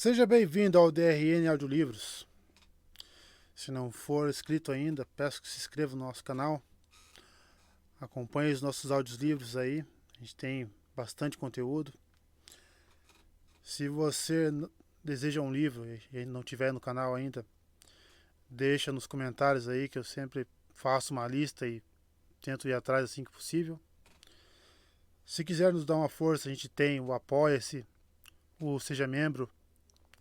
Seja bem-vindo ao DRN Audiolivros. Se não for inscrito ainda, peço que se inscreva no nosso canal. Acompanhe os nossos audiolivros aí. A gente tem bastante conteúdo. Se você deseja um livro e não tiver no canal ainda, deixa nos comentários aí que eu sempre faço uma lista e tento ir atrás assim que possível. Se quiser nos dar uma força, a gente tem o Apoia-se, o Seja Membro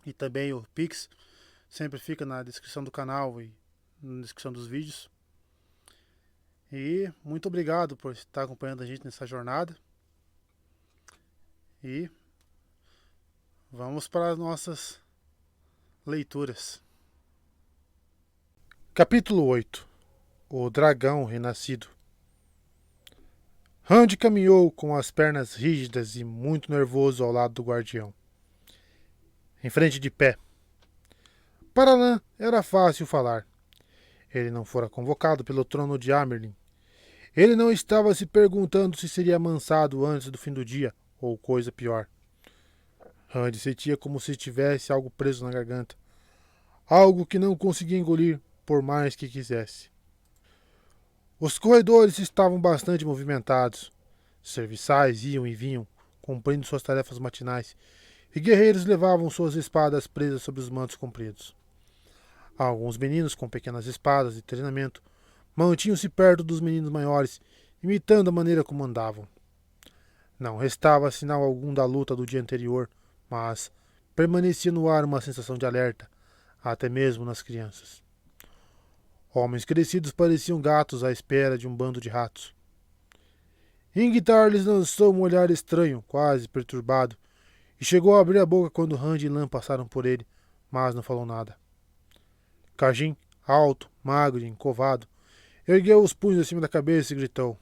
e também o Pix. Sempre fica na descrição do canal e na descrição dos vídeos. E muito obrigado por estar acompanhando a gente nessa jornada. E vamos para as nossas leituras. Capítulo 8. O Dragão Renascido. Randy caminhou com as pernas rígidas e muito nervoso ao lado do guardião, em frente de pé. Para Lan era fácil falar. Ele não fora convocado pelo trono de Amerlin. Ele não estava se perguntando se seria amansado antes do fim do dia, ou coisa pior. Randy sentia como se tivesse algo preso na garganta. Algo que não conseguia engolir, por mais que quisesse. Os corredores estavam bastante movimentados. Serviçais iam e vinham, cumprindo suas tarefas matinais, e guerreiros levavam suas espadas presas sobre os mantos compridos. Alguns meninos com pequenas espadas de treinamento mantinham-se perto dos meninos maiores, imitando a maneira como andavam. Não restava sinal algum da luta do dia anterior, mas permanecia no ar uma sensação de alerta, até mesmo nas crianças. Homens crescidos pareciam gatos à espera de um bando de ratos. Ingtar lhes lançou um olhar estranho, quase perturbado, e chegou a abrir a boca quando Randy e Lan passaram por ele, mas não falou nada. Kajin, alto, magro e encovado, ergueu os punhos acima da cabeça e gritou: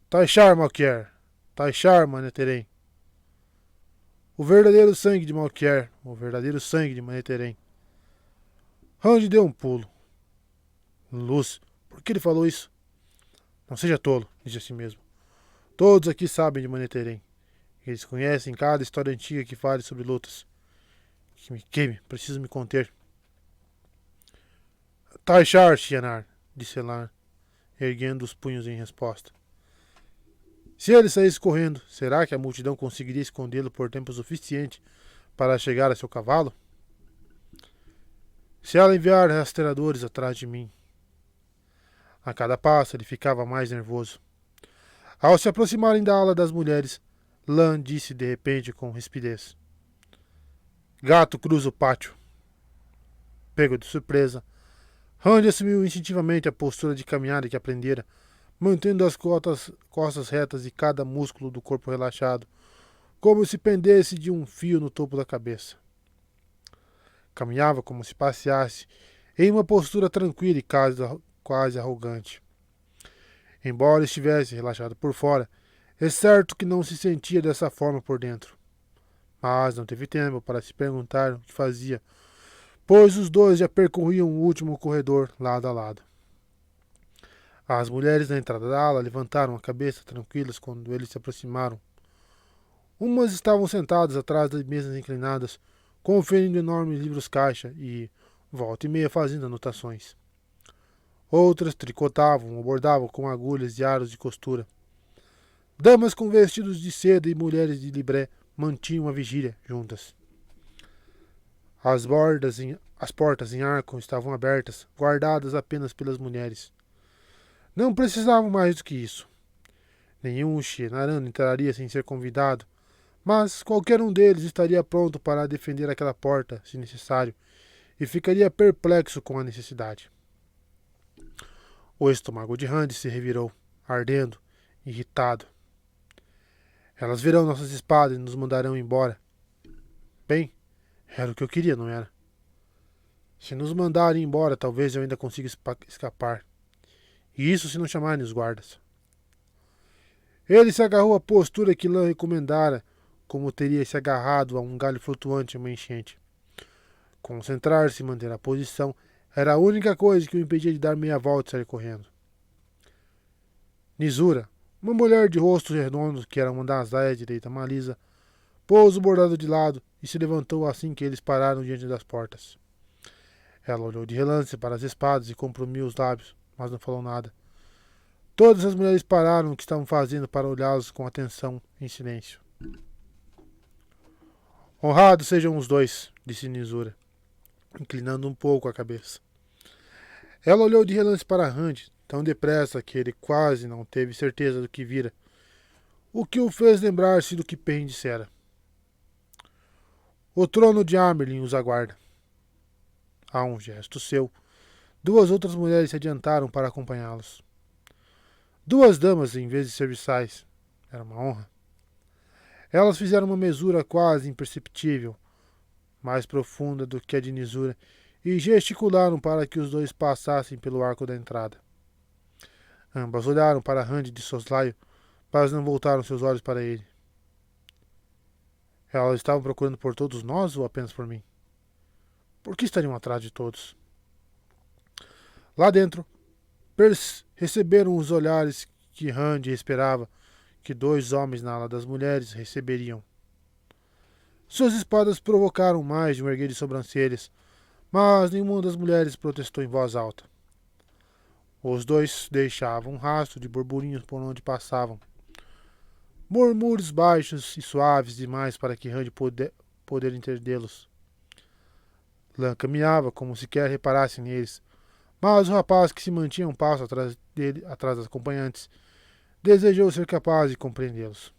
Taishar, Malkier! Taishar, Manetheren! O verdadeiro sangue de Malkier, o verdadeiro sangue de Manetheren. Randy deu um pulo. Luz, por que ele falou isso? Não seja tolo, disse a si mesmo. Todos aqui sabem de Manetheren. Eles conhecem cada história antiga que fale sobre lutas. Que me queime, preciso me conter. Taishar, Shianar, disse Elar, erguendo os punhos em resposta. Se ele saísse correndo, será que a multidão conseguiria escondê-lo por tempo suficiente para chegar a seu cavalo? Se ela enviar rastreadores atrás de mim. A cada passo ele ficava mais nervoso. Ao se aproximarem da ala das mulheres, Lan disse de repente com rispidez: Gato cruza o pátio. Pego de surpresa, Randy assumiu instintivamente a postura de caminhada que aprendera, mantendo as costas retas e cada músculo do corpo relaxado, como se pendesse de um fio no topo da cabeça. Caminhava como se passeasse, em uma postura tranquila e quase arrogante. Embora estivesse relaxado por fora, é certo que não se sentia dessa forma por dentro. Mas não teve tempo para se perguntar o que fazia, pois os dois já percorriam o último corredor lado a lado. As mulheres na entrada da ala levantaram a cabeça tranquilas quando eles se aproximaram. Umas estavam sentadas atrás das mesas inclinadas, conferindo enormes livros-caixa e, volta e meia, fazendo anotações. Outras tricotavam ou bordavam com agulhas e aros de costura. Damas com vestidos de seda e mulheres de libré mantinham a vigília juntas. As portas em arco estavam abertas, guardadas apenas pelas mulheres. Não precisavam mais do que isso. Nenhum Shenarano entraria sem ser convidado, mas qualquer um deles estaria pronto para defender aquela porta, se necessário, e ficaria perplexo com a necessidade. O estômago de Randy se revirou, ardendo, irritado. Elas verão nossas espadas e nos mandarão embora. Bem, era o que eu queria, não era? Se nos mandarem embora, talvez eu ainda consiga escapar. E isso se não chamarem os guardas. Ele se agarrou à postura que Lan recomendara, como teria se agarrado a um galho flutuante em uma enchente. Concentrar-se e manter a posição era a única coisa que o impedia de dar meia volta e sair correndo. Nizura, uma mulher de rosto redondo, que era uma das aias direita Malisa, pôs o bordado de lado e se levantou assim que eles pararam diante das portas. Ela olhou de relance para as espadas e compromiu os lábios, mas não falou nada. Todas as mulheres pararam o que estavam fazendo para olhá-los com atenção, em silêncio. Honrados sejam os dois, disse Nisura, inclinando um pouco a cabeça. Ela olhou de relance para Rand, tão depressa que ele quase não teve certeza do que vira, o que o fez lembrar-se do que Perrin dissera. O trono de Amerlin os aguarda. A um gesto seu, duas outras mulheres se adiantaram para acompanhá-los. Duas damas em vez de serviçais. Era uma honra. Elas fizeram uma mesura quase imperceptível, mais profunda do que a de Nisura, e gesticularam para que os dois passassem pelo arco da entrada. Ambas olharam para Rand de soslaio, mas não voltaram seus olhos para ele. Elas estavam procurando por todos nós ou apenas por mim? Por que estariam atrás de todos? Lá dentro, receberam os olhares que Rand esperava que dois homens na ala das mulheres receberiam. Suas espadas provocaram mais de um erguer de sobrancelhas, mas nenhuma das mulheres protestou em voz alta. Os dois deixavam um rastro de burburinhos por onde passavam. Murmúrios baixos e suaves demais para que Rand poder entendê-los. Lan caminhava como se quer reparasse neles, mas o rapaz que se mantinha um passo atrás dele, atrás das acompanhantes, desejou ser capaz de compreendê-los.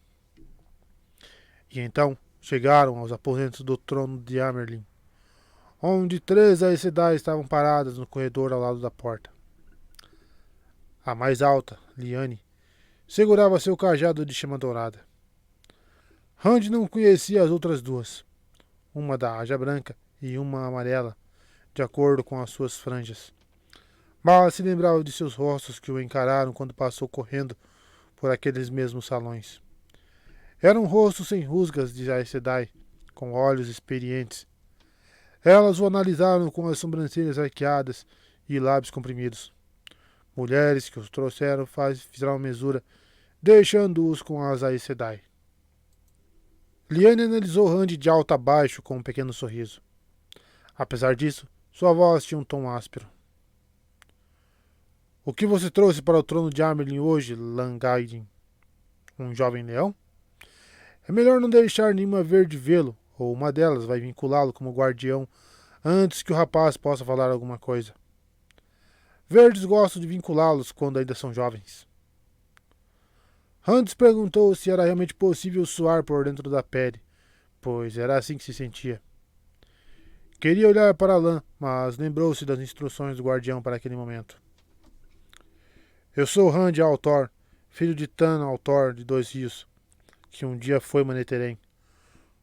E então chegaram aos aposentos do trono de Amerlin, onde 3 Aes Sedai estavam paradas no corredor ao lado da porta. A mais alta, Liane, segurava seu cajado de chama dourada. Rand não conhecia as outras duas, uma da haja branca e uma amarela, de acordo com as suas franjas. Mas se lembrava de seus rostos que o encararam quando passou correndo por aqueles mesmos salões. Era um rosto sem rusgas de Aes Sedai, com olhos experientes. Elas o analisaram com as sobrancelhas arqueadas e lábios comprimidos. Mulheres que os trouxeram fizeram mesura, deixando-os com as Aes Sedai. Liane analisou Rand de alto a baixo com um pequeno sorriso. Apesar disso, sua voz tinha um tom áspero. O que você trouxe para o trono de Amerlin hoje, Lan Gaidin? Um jovem leão? É melhor não deixar nenhuma verde vê-lo, ou uma delas vai vinculá-lo como guardião antes que o rapaz possa falar alguma coisa. Verdes gostam de vinculá-los quando ainda são jovens. Rand perguntou se era realmente possível suar por dentro da pele, pois era assim que se sentia. Queria olhar para Lan, mas lembrou-se das instruções do guardião para aquele momento. Eu sou Rand Altor, filho de Tan Altor de Dois Rios, que um dia foi Manetheren.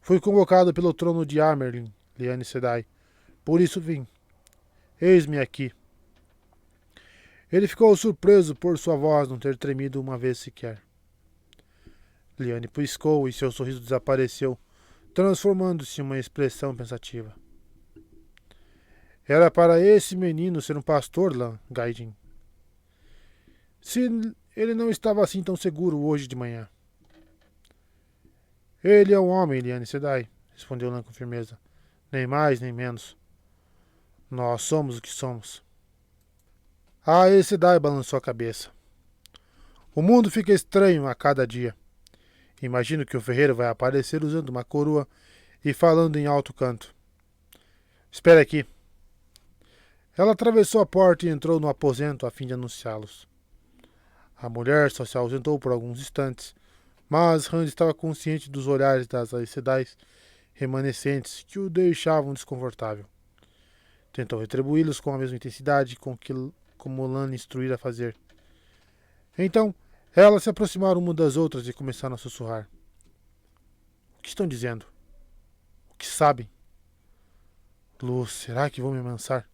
Fui convocado pelo trono de Amerlin, Liane Sedai. Por isso vim. Eis-me aqui. Ele ficou surpreso por sua voz não ter tremido uma vez sequer. Liane piscou e seu sorriso desapareceu, transformando-se em uma expressão pensativa. Era para esse menino ser um pastor, Lan Gaidin. Se ele não estava assim tão seguro hoje de manhã. Ele é um homem, Liane Sedai, respondeu Lan com firmeza. Nem mais, nem menos. Nós somos o que somos. A Aes Sedai balançou a cabeça. O mundo fica estranho a cada dia. Imagino que o ferreiro vai aparecer usando uma coroa e falando em alto canto. Espere aqui. Ela atravessou a porta e entrou no aposento a fim de anunciá-los. A mulher só se ausentou por alguns instantes, mas Rand estava consciente dos olhares das Aes Sedai remanescentes que o deixavam desconfortável. Tentou retribuí-los com a mesma intensidade como Lan instruíra a fazer. Então, elas se aproximaram uma das outras e começaram a sussurrar. O que estão dizendo? O que sabem? Luz, será que vão me amansar?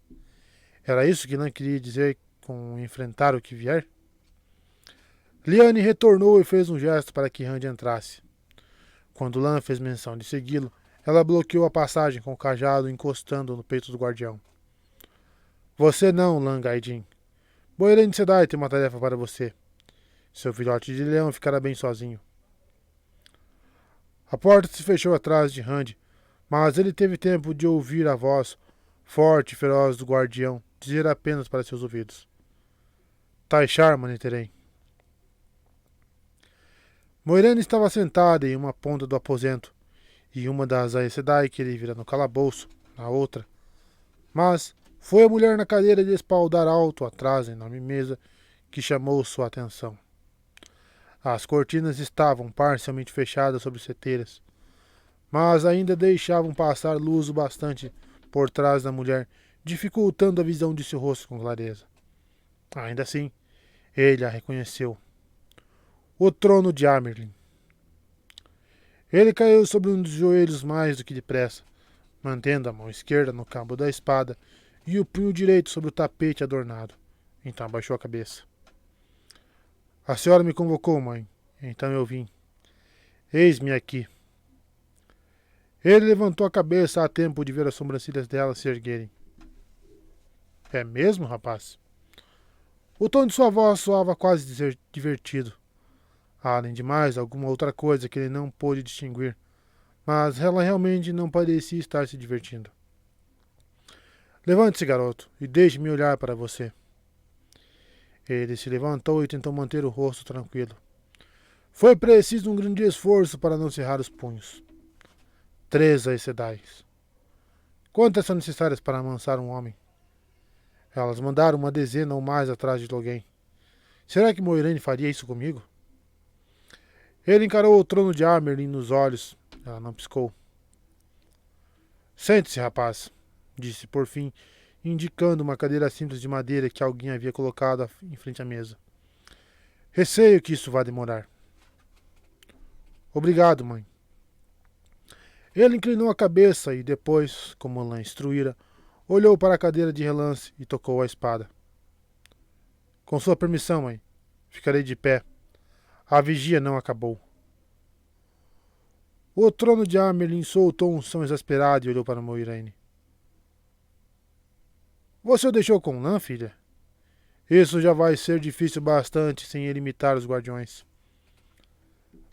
Era isso que Lan queria dizer com enfrentar o que vier? Liane retornou e fez um gesto para que Rand entrasse. Quando Lan fez menção de segui-lo, ela bloqueou a passagem com o cajado encostando no peito do guardião. Você não, Lan Gaidin. Boiran Sedai tem uma tarefa para você. Seu filhote de leão ficará bem sozinho. A porta se fechou atrás de Rand, mas ele teve tempo de ouvir a voz forte e feroz do guardião dizer apenas para seus ouvidos: Taishar Maniterem. Moiraine estava sentada em uma ponta do aposento, e uma das Aes Sedai que ele vira no calabouço, na outra. Mas foi a mulher na cadeira de espaldar alto atrás da enorme mesa que chamou sua atenção. As cortinas estavam parcialmente fechadas sobre seteiras, mas ainda deixavam passar luz o bastante por trás da mulher, dificultando a visão de seu rosto com clareza. Ainda assim, ele a reconheceu. O trono de Amerlin. Ele caiu sobre um dos joelhos mais do que depressa, mantendo a mão esquerda no cabo da espada e o punho direito sobre o tapete adornado. Então abaixou a cabeça. A senhora me convocou, mãe. Então eu vim. Eis-me aqui. Ele levantou a cabeça a tempo de ver as sobrancelhas dela se erguerem. É mesmo, rapaz? O tom de sua voz soava quase divertido. Além de mais alguma outra coisa que ele não pôde distinguir, mas ela realmente não parecia estar se divertindo. Levante-se, garoto, e deixe-me olhar para você. Ele se levantou e tentou manter o rosto tranquilo. Foi preciso um grande esforço para não cerrar os punhos. 3 Aes Sedai. Quantas são necessárias para amansar um homem? Elas mandaram uma dezena ou mais atrás de Logain. Será que Moiraine faria isso comigo? Ele encarou o trono de Amerlin nos olhos. Ela não piscou. Sente-se, rapaz, disse por fim, indicando uma cadeira simples de madeira que alguém havia colocado em frente à mesa. Receio que isso vá demorar. Obrigado, mãe. Ele inclinou a cabeça e depois, como Lan instruíra, olhou para a cadeira de relance e tocou a espada. Com sua permissão, mãe, ficarei de pé. A vigia não acabou. O trono de Amerlin soltou um som exasperado e olhou para Moiraine. Você o deixou com Lan, filha? Isso já vai ser difícil bastante sem ele imitar os guardiões.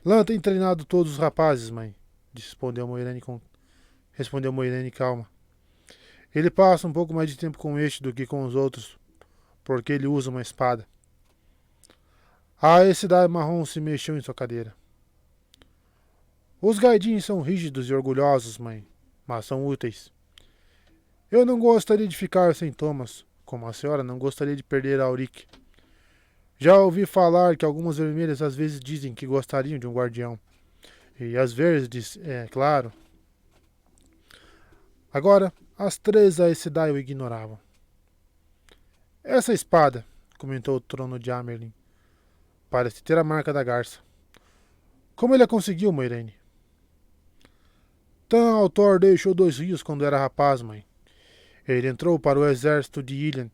Lan tem treinado todos os rapazes, mãe, respondeu Moiraine calma. Ele passa um pouco mais de tempo com este do que com os outros, porque ele usa uma espada. A Aes Sedai marrom se mexeu em sua cadeira. Os gaidins são rígidos e orgulhosos, mãe, mas são úteis. Eu não gostaria de ficar sem Thomas, como a senhora não gostaria de perder a Auric. Já ouvi falar que algumas vermelhas às vezes dizem que gostariam de um guardião. E as verdes, é claro. Agora, as 3 Aes Sedai o ignoravam. Essa espada, comentou o trono de Amerlin, parece ter a marca da garça. Como ele a conseguiu, Moiraine? Tan Altor deixou 2 rios quando era rapaz, mãe. Ele entrou para o exército de Illian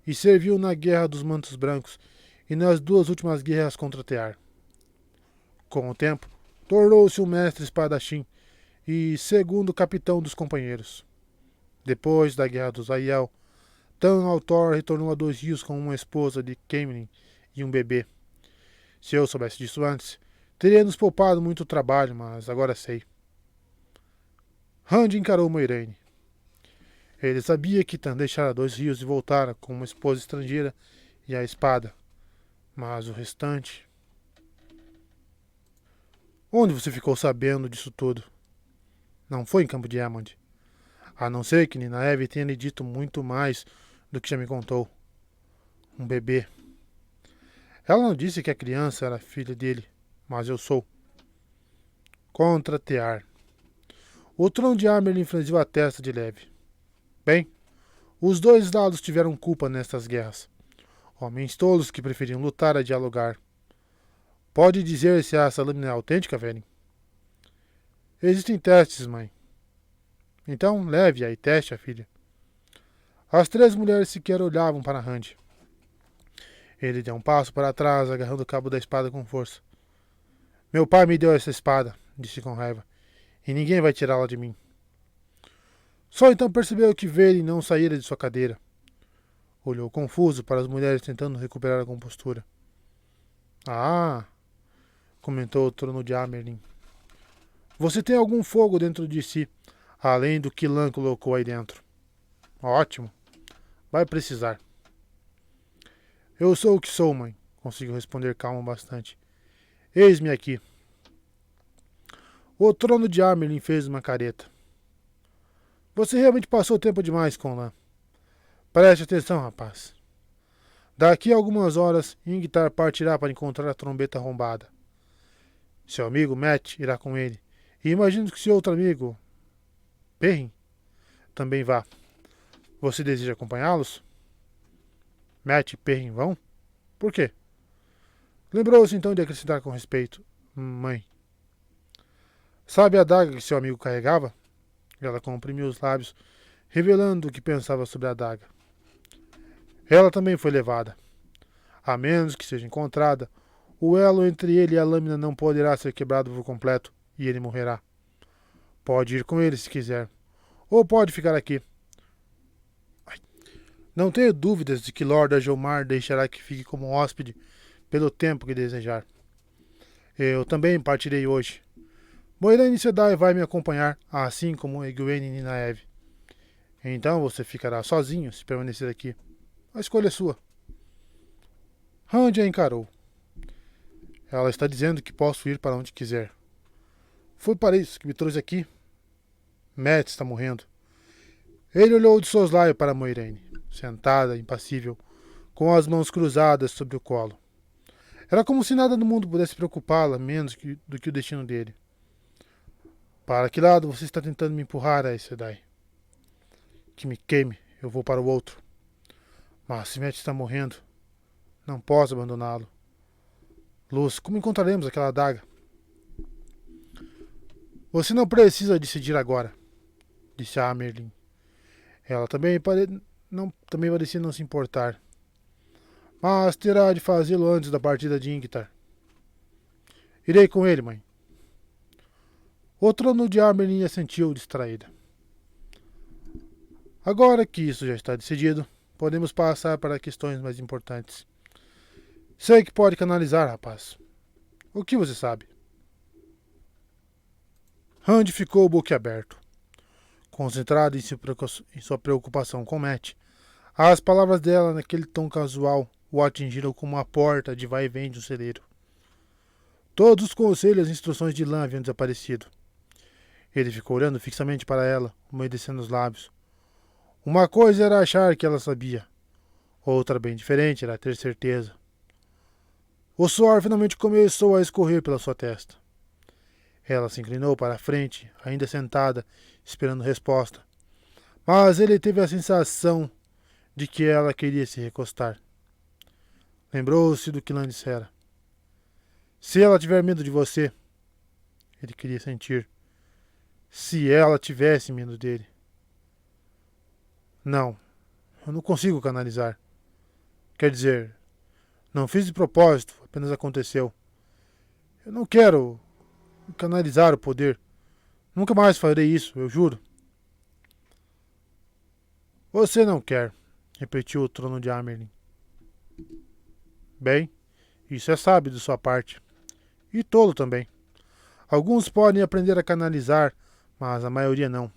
e serviu na Guerra dos Mantos Brancos e nas 2 últimas guerras contra Tear. Com o tempo, tornou-se um mestre espadachim e segundo capitão dos companheiros. Depois da Guerra dos Aiel, Tan Altor retornou a 2 rios com uma esposa de Caemlyn e um bebê. Se eu soubesse disso antes, teria nos poupado muito trabalho, mas agora sei. Rand encarou Moiraine. Ele sabia que Tan deixara 2 rios e voltara com uma esposa estrangeira e a espada. Mas o restante... Onde você ficou sabendo disso tudo? Não foi em Campo de Aemond. A não ser que Ninaeve tenha lhe dito muito mais do que já me contou. Um bebê. Ela não disse que a criança era filha dele, mas eu sou. Contra Tear. O trono de Amerlin franziu a testa de leve. Bem, os 2 lados tiveram culpa nestas guerras. Homens tolos que preferiam lutar a dialogar. Pode dizer se essa lâmina é autêntica, Velen? Existem testes, mãe. Então leve-a e teste a filha. As 3 mulheres sequer olhavam para Rand. Ele deu um passo para trás, agarrando o cabo da espada com força. Meu pai me deu essa espada, disse com raiva, e ninguém vai tirá-la de mim. Só então percebeu que Velen não saíra de sua cadeira. Olhou confuso para as mulheres tentando recuperar a compostura. Ah, comentou o trono de Amerlin. Você tem algum fogo dentro de si, além do que Lan colocou aí dentro. Ótimo. Vai precisar. Eu sou o que sou, mãe, conseguiu responder calmo bastante. Eis-me aqui. O trono de Amerlin fez uma careta. Você realmente passou tempo demais com Lan. Preste atenção, rapaz. Daqui a algumas horas, Ingtar partirá para encontrar a trombeta arrombada. Seu amigo Matt irá com ele. E imagino que seu outro amigo, Perrin, também vá. Você deseja acompanhá-los? Matt e Perrin vão? Por quê? Lembrou-se então de acrescentar com respeito. Mãe. Sabe a adaga que seu amigo carregava? Ela comprimiu os lábios, revelando o que pensava sobre a adaga. Ela também foi levada. A menos que seja encontrada, o elo entre ele e a lâmina não poderá ser quebrado por completo e ele morrerá. Pode ir com ele se quiser. Ou pode ficar aqui. Não tenho dúvidas de que Lord Ajomar deixará que fique como hóspede pelo tempo que desejar. Eu também partirei hoje. Moiraine Sedai vai me acompanhar, assim como Egwene e Ninaeve. Então você ficará sozinho se permanecer aqui. A escolha é sua. Rand a encarou. Ela está dizendo que posso ir para onde quiser. Foi para isso que me trouxe aqui. Matt está morrendo. Ele olhou de soslaio para Moiraine, sentada, impassível, com as mãos cruzadas sobre o colo. Era como se nada no mundo pudesse preocupá-la menos do que o destino dele. Para que lado você está tentando me empurrar, Aes Sedai? Que me queime, eu vou para o outro. Mas se Matt está morrendo, não posso abandoná-lo. Luz, como encontraremos aquela adaga? Você não precisa decidir agora, disse a Amerlin. Ela também parecia não se importar. Mas terá de fazê-lo antes da partida de Ingtar. Irei com ele, mãe. O trono de Amerlin assentiu distraída. Agora que isso já está decidido, podemos passar para questões mais importantes. Sei que pode canalizar, rapaz. O que você sabe? Rand ficou boquiaberto. Concentrado em sua preocupação com Matt, as palavras dela naquele tom casual o atingiram como a porta de vai e vem de um celeiro. Todos os conselhos e instruções de Lan haviam desaparecido. Ele ficou olhando fixamente para ela, umedecendo os lábios. Uma coisa era achar que ela sabia. Outra, bem diferente, era ter certeza. O suor finalmente começou a escorrer pela sua testa. Ela se inclinou para a frente, ainda sentada, esperando resposta. Mas ele teve a sensação de que ela queria se recostar. Lembrou-se do que Lan dissera. Se ela tiver medo de você, ele queria sentir. Se ela tivesse medo dele. Não, eu não consigo canalizar. Quer dizer, não fiz de propósito, apenas aconteceu. Eu não quero canalizar o poder. Nunca mais farei isso, eu juro. Você não quer, repetiu o trono de Amerlin. Bem, isso é sábio de sua parte. E tolo também. Alguns podem aprender a canalizar, mas a maioria não.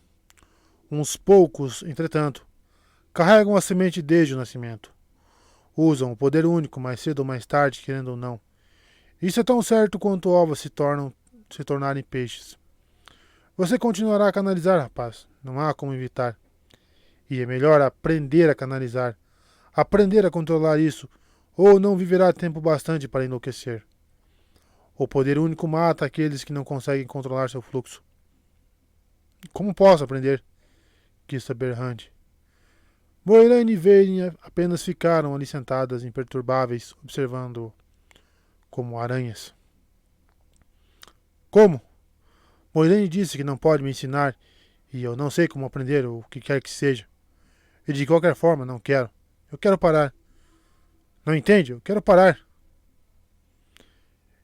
Uns poucos, entretanto, carregam a semente desde o nascimento. Usam o poder único mais cedo ou mais tarde, querendo ou não. Isso é tão certo quanto ovos se tornarem peixes. Você continuará a canalizar, rapaz. Não há como evitar. E é melhor aprender a canalizar. Aprender a controlar isso, ou não viverá tempo bastante para enlouquecer. O poder único mata aqueles que não conseguem controlar seu fluxo. Como posso aprender? Quis saber Rand. Moiraine e Vayne apenas ficaram ali sentadas, imperturbáveis, observando-o, como aranhas. Como? Moiraine disse que não pode me ensinar, e eu não sei como aprender o que quer que seja. E de qualquer forma, não quero. Eu quero parar. Não entende? Eu quero parar.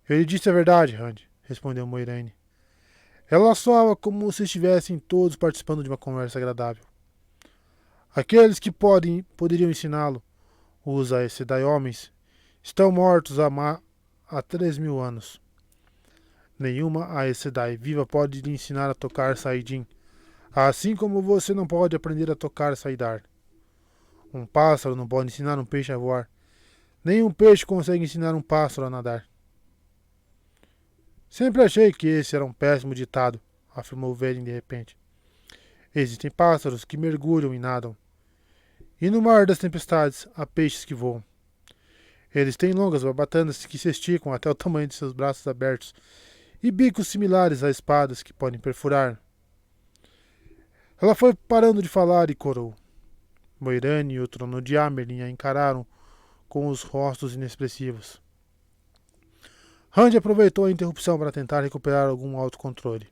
Eu lhe disse a verdade, Rand, respondeu Moiraine. Ela soava como se estivessem todos participando de uma conversa agradável. Aqueles que poderiam ensiná-lo, os Aes Sedai homens, estão mortos há 3.000 anos. Nenhuma Aes Sedai viva pode lhe ensinar a tocar Saidin, Assim como você não pode aprender a tocar saidar. Um pássaro não pode ensinar um peixe a voar. Nem um peixe consegue ensinar um pássaro a nadar. Sempre achei que esse era um péssimo ditado, afirmou Velin de repente. Existem pássaros que mergulham e nadam. E no mar das tempestades há peixes que voam. Eles têm longas barbatanas que se esticam até o tamanho de seus braços abertos e bicos similares a espadas que podem perfurar. Ela foi parando de falar e corou. Moirane e o trono de Amerlin a encararam com os rostos inexpressivos. Rand aproveitou a interrupção para tentar recuperar algum autocontrole.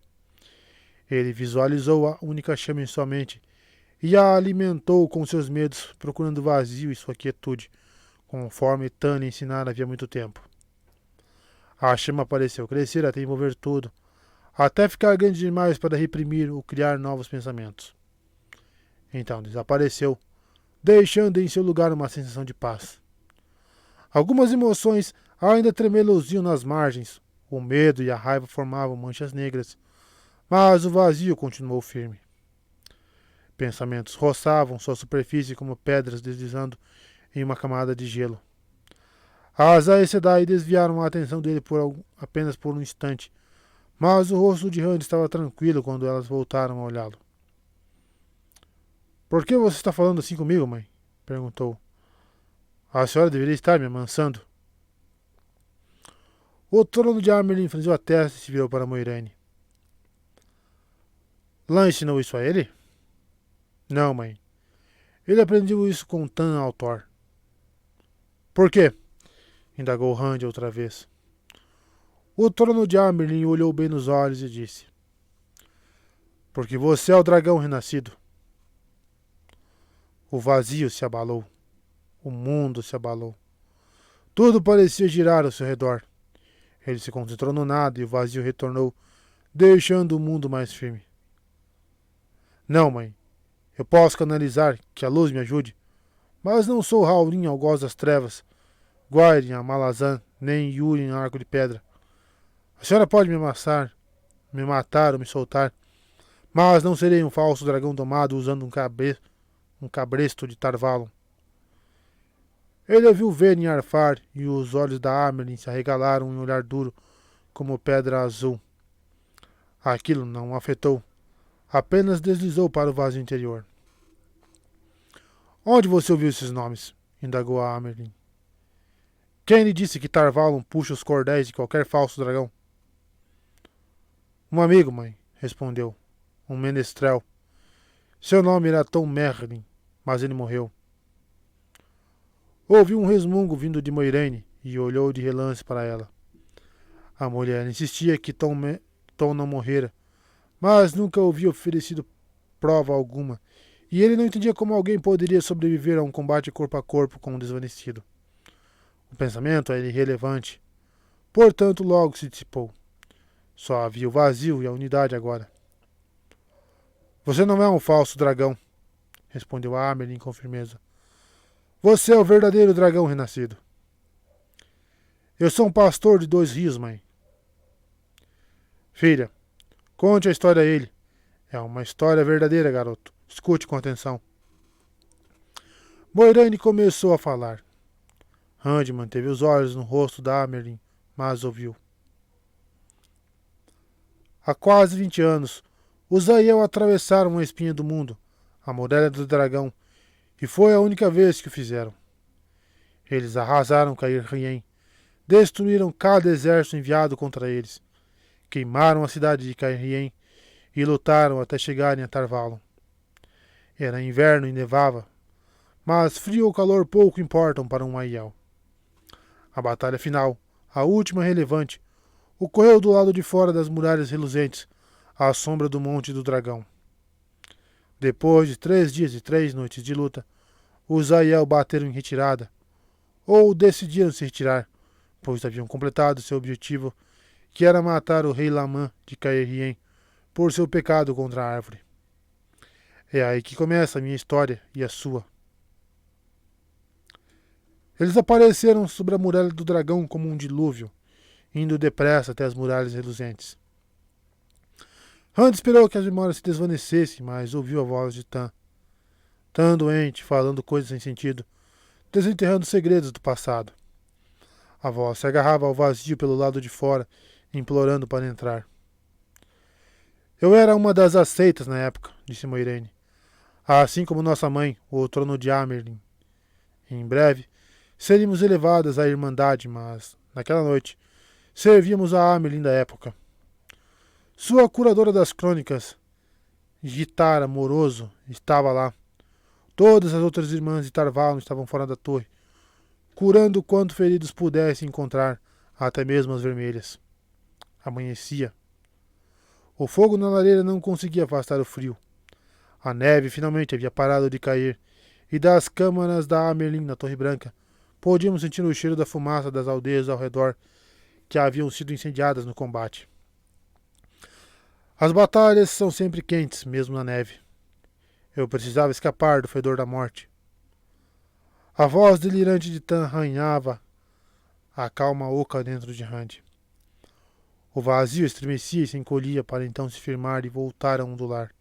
Ele visualizou a única chama em sua mente e a alimentou com seus medos, procurando vazio e sua quietude, conforme Tânia ensinara havia muito tempo. A chama pareceu crescer até envolver tudo, até ficar grande demais para reprimir ou criar novos pensamentos. Então desapareceu, deixando em seu lugar uma sensação de paz. Algumas emoções ainda tremeluziam nas margens, o medo e a raiva formavam manchas negras, mas o vazio continuou firme. Pensamentos roçavam sua superfície como pedras deslizando em uma camada de gelo. As Aes Sedai desviaram a atenção dele apenas por um instante, mas o rosto de Rand estava tranquilo quando elas voltaram a olhá-lo. Por que você está falando assim comigo, mãe? Perguntou. A senhora deveria estar me amansando. O trono de Amerlin franziu a testa e se virou para Moiraine. Lan ensinou isso a ele? Não, mãe. Ele aprendeu isso com Tan Altor. Por quê? Indagou Rand outra vez. O trono de Amerlin olhou bem nos olhos e disse. Porque você é o dragão renascido. O vazio se abalou. O mundo se abalou. Tudo parecia girar ao seu redor. Ele se concentrou no nada e o vazio retornou, deixando o mundo mais firme. Não, mãe. Eu posso canalizar, que a luz me ajude, mas não sou Howlin algoz das trevas, Gwairin a Malazan, nem Yurin a arco de pedra. A senhora pode me amassar, me matar ou me soltar, mas não serei um falso dragão domado usando um cabresto de Tarvalon. Ele ouviu Velin arfar e os olhos da Amerlin se arregalaram em um olhar duro como pedra azul. Aquilo não o afetou, apenas deslizou para o vazio interior. Onde você ouviu esses nomes? Indagou a Amerlin. Quem lhe disse que Tarvalon puxa os cordéis de qualquer falso dragão? Um amigo, mãe, respondeu. Um menestrel. Seu nome era Tom Merlin, mas ele morreu. Ouviu um resmungo vindo de Moiraine e olhou de relance para ela. A mulher insistia que Tom não morrera, mas nunca havia oferecido prova alguma, e ele não entendia como alguém poderia sobreviver a um combate corpo a corpo com um desvanecido. O pensamento era irrelevante, portanto logo se dissipou. Só havia o vazio e a unidade agora. Você não é um falso dragão, respondeu Amerlin com firmeza. Você é o verdadeiro dragão renascido. Eu sou um pastor de 2 rios, mãe. Filha, conte a história a ele. É uma história verdadeira, garoto. Escute com atenção. Moiraine começou a falar. Rand manteve os olhos no rosto da Amerlin, mas ouviu. Há quase 20 anos, os Aiel atravessaram a espinha do mundo, a muralha do dragão, e foi a única vez que o fizeram. Eles arrasaram Cair-Hien, destruíram cada exército enviado contra eles, queimaram a cidade de Cair-Hien e lutaram até chegarem a Tarvalon. Era inverno e nevava, mas frio ou calor pouco importam para um Aiel. A batalha final, a última relevante, ocorreu do lado de fora das muralhas reluzentes, à sombra do Monte do Dragão. Depois de 3 dias e 3 noites de luta, os Aiel bateram em retirada, ou decidiram se retirar, pois haviam completado seu objetivo, que era matar o rei Laman de Cair-Hien por seu pecado contra a árvore. É aí que começa a minha história e a sua. Eles apareceram sobre a muralha do dragão como um dilúvio, indo depressa até as muralhas reluzentes. Hans esperou que as memórias se desvanecessem, mas ouviu a voz de Tan. Tan doente, falando coisas sem sentido, desenterrando segredos do passado. A voz se agarrava ao vazio pelo lado de fora, implorando para entrar. Eu era uma das aceitas na época, disse Moiraine. Assim como nossa mãe, o trono de Amerlin. Em breve, seríamos elevadas à Irmandade, mas, naquela noite, servíamos a Amerlin da época. Sua curadora das crônicas, Gitara Moroso, estava lá. Todas as outras irmãs de Tarvalon estavam fora da torre, curando quanto feridos pudessem encontrar, até mesmo as vermelhas. Amanhecia. O fogo na lareira não conseguia afastar o frio. A neve finalmente havia parado de cair, e das câmaras da Amerlin na Torre Branca podíamos sentir o cheiro da fumaça das aldeias ao redor que haviam sido incendiadas no combate. As batalhas são sempre quentes, mesmo na neve. Eu precisava escapar do fedor da morte. A voz delirante de Tan arranhava a calma oca dentro de Rand. O vazio estremecia e se encolhia para então se firmar e voltar a ondular.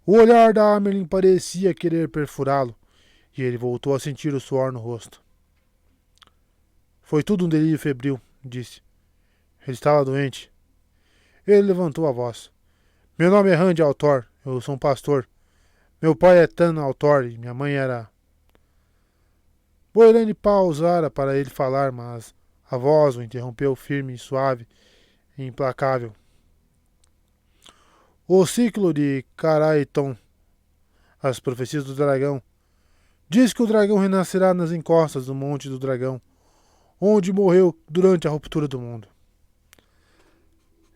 O olhar da Amerlin parecia querer perfurá-lo, e ele voltou a sentir o suor no rosto. Foi tudo um delírio febril, disse. Ele estava doente. Ele levantou a voz. Meu nome é Rand Altor, eu sou um pastor. Meu pai é Tan Altor e minha mãe era... Moiraine pausara para ele falar, mas a voz o interrompeu firme e suave e implacável. O ciclo de Caraiton, as profecias do dragão, diz que o dragão renascerá nas encostas do Monte do Dragão, onde morreu durante a ruptura do mundo.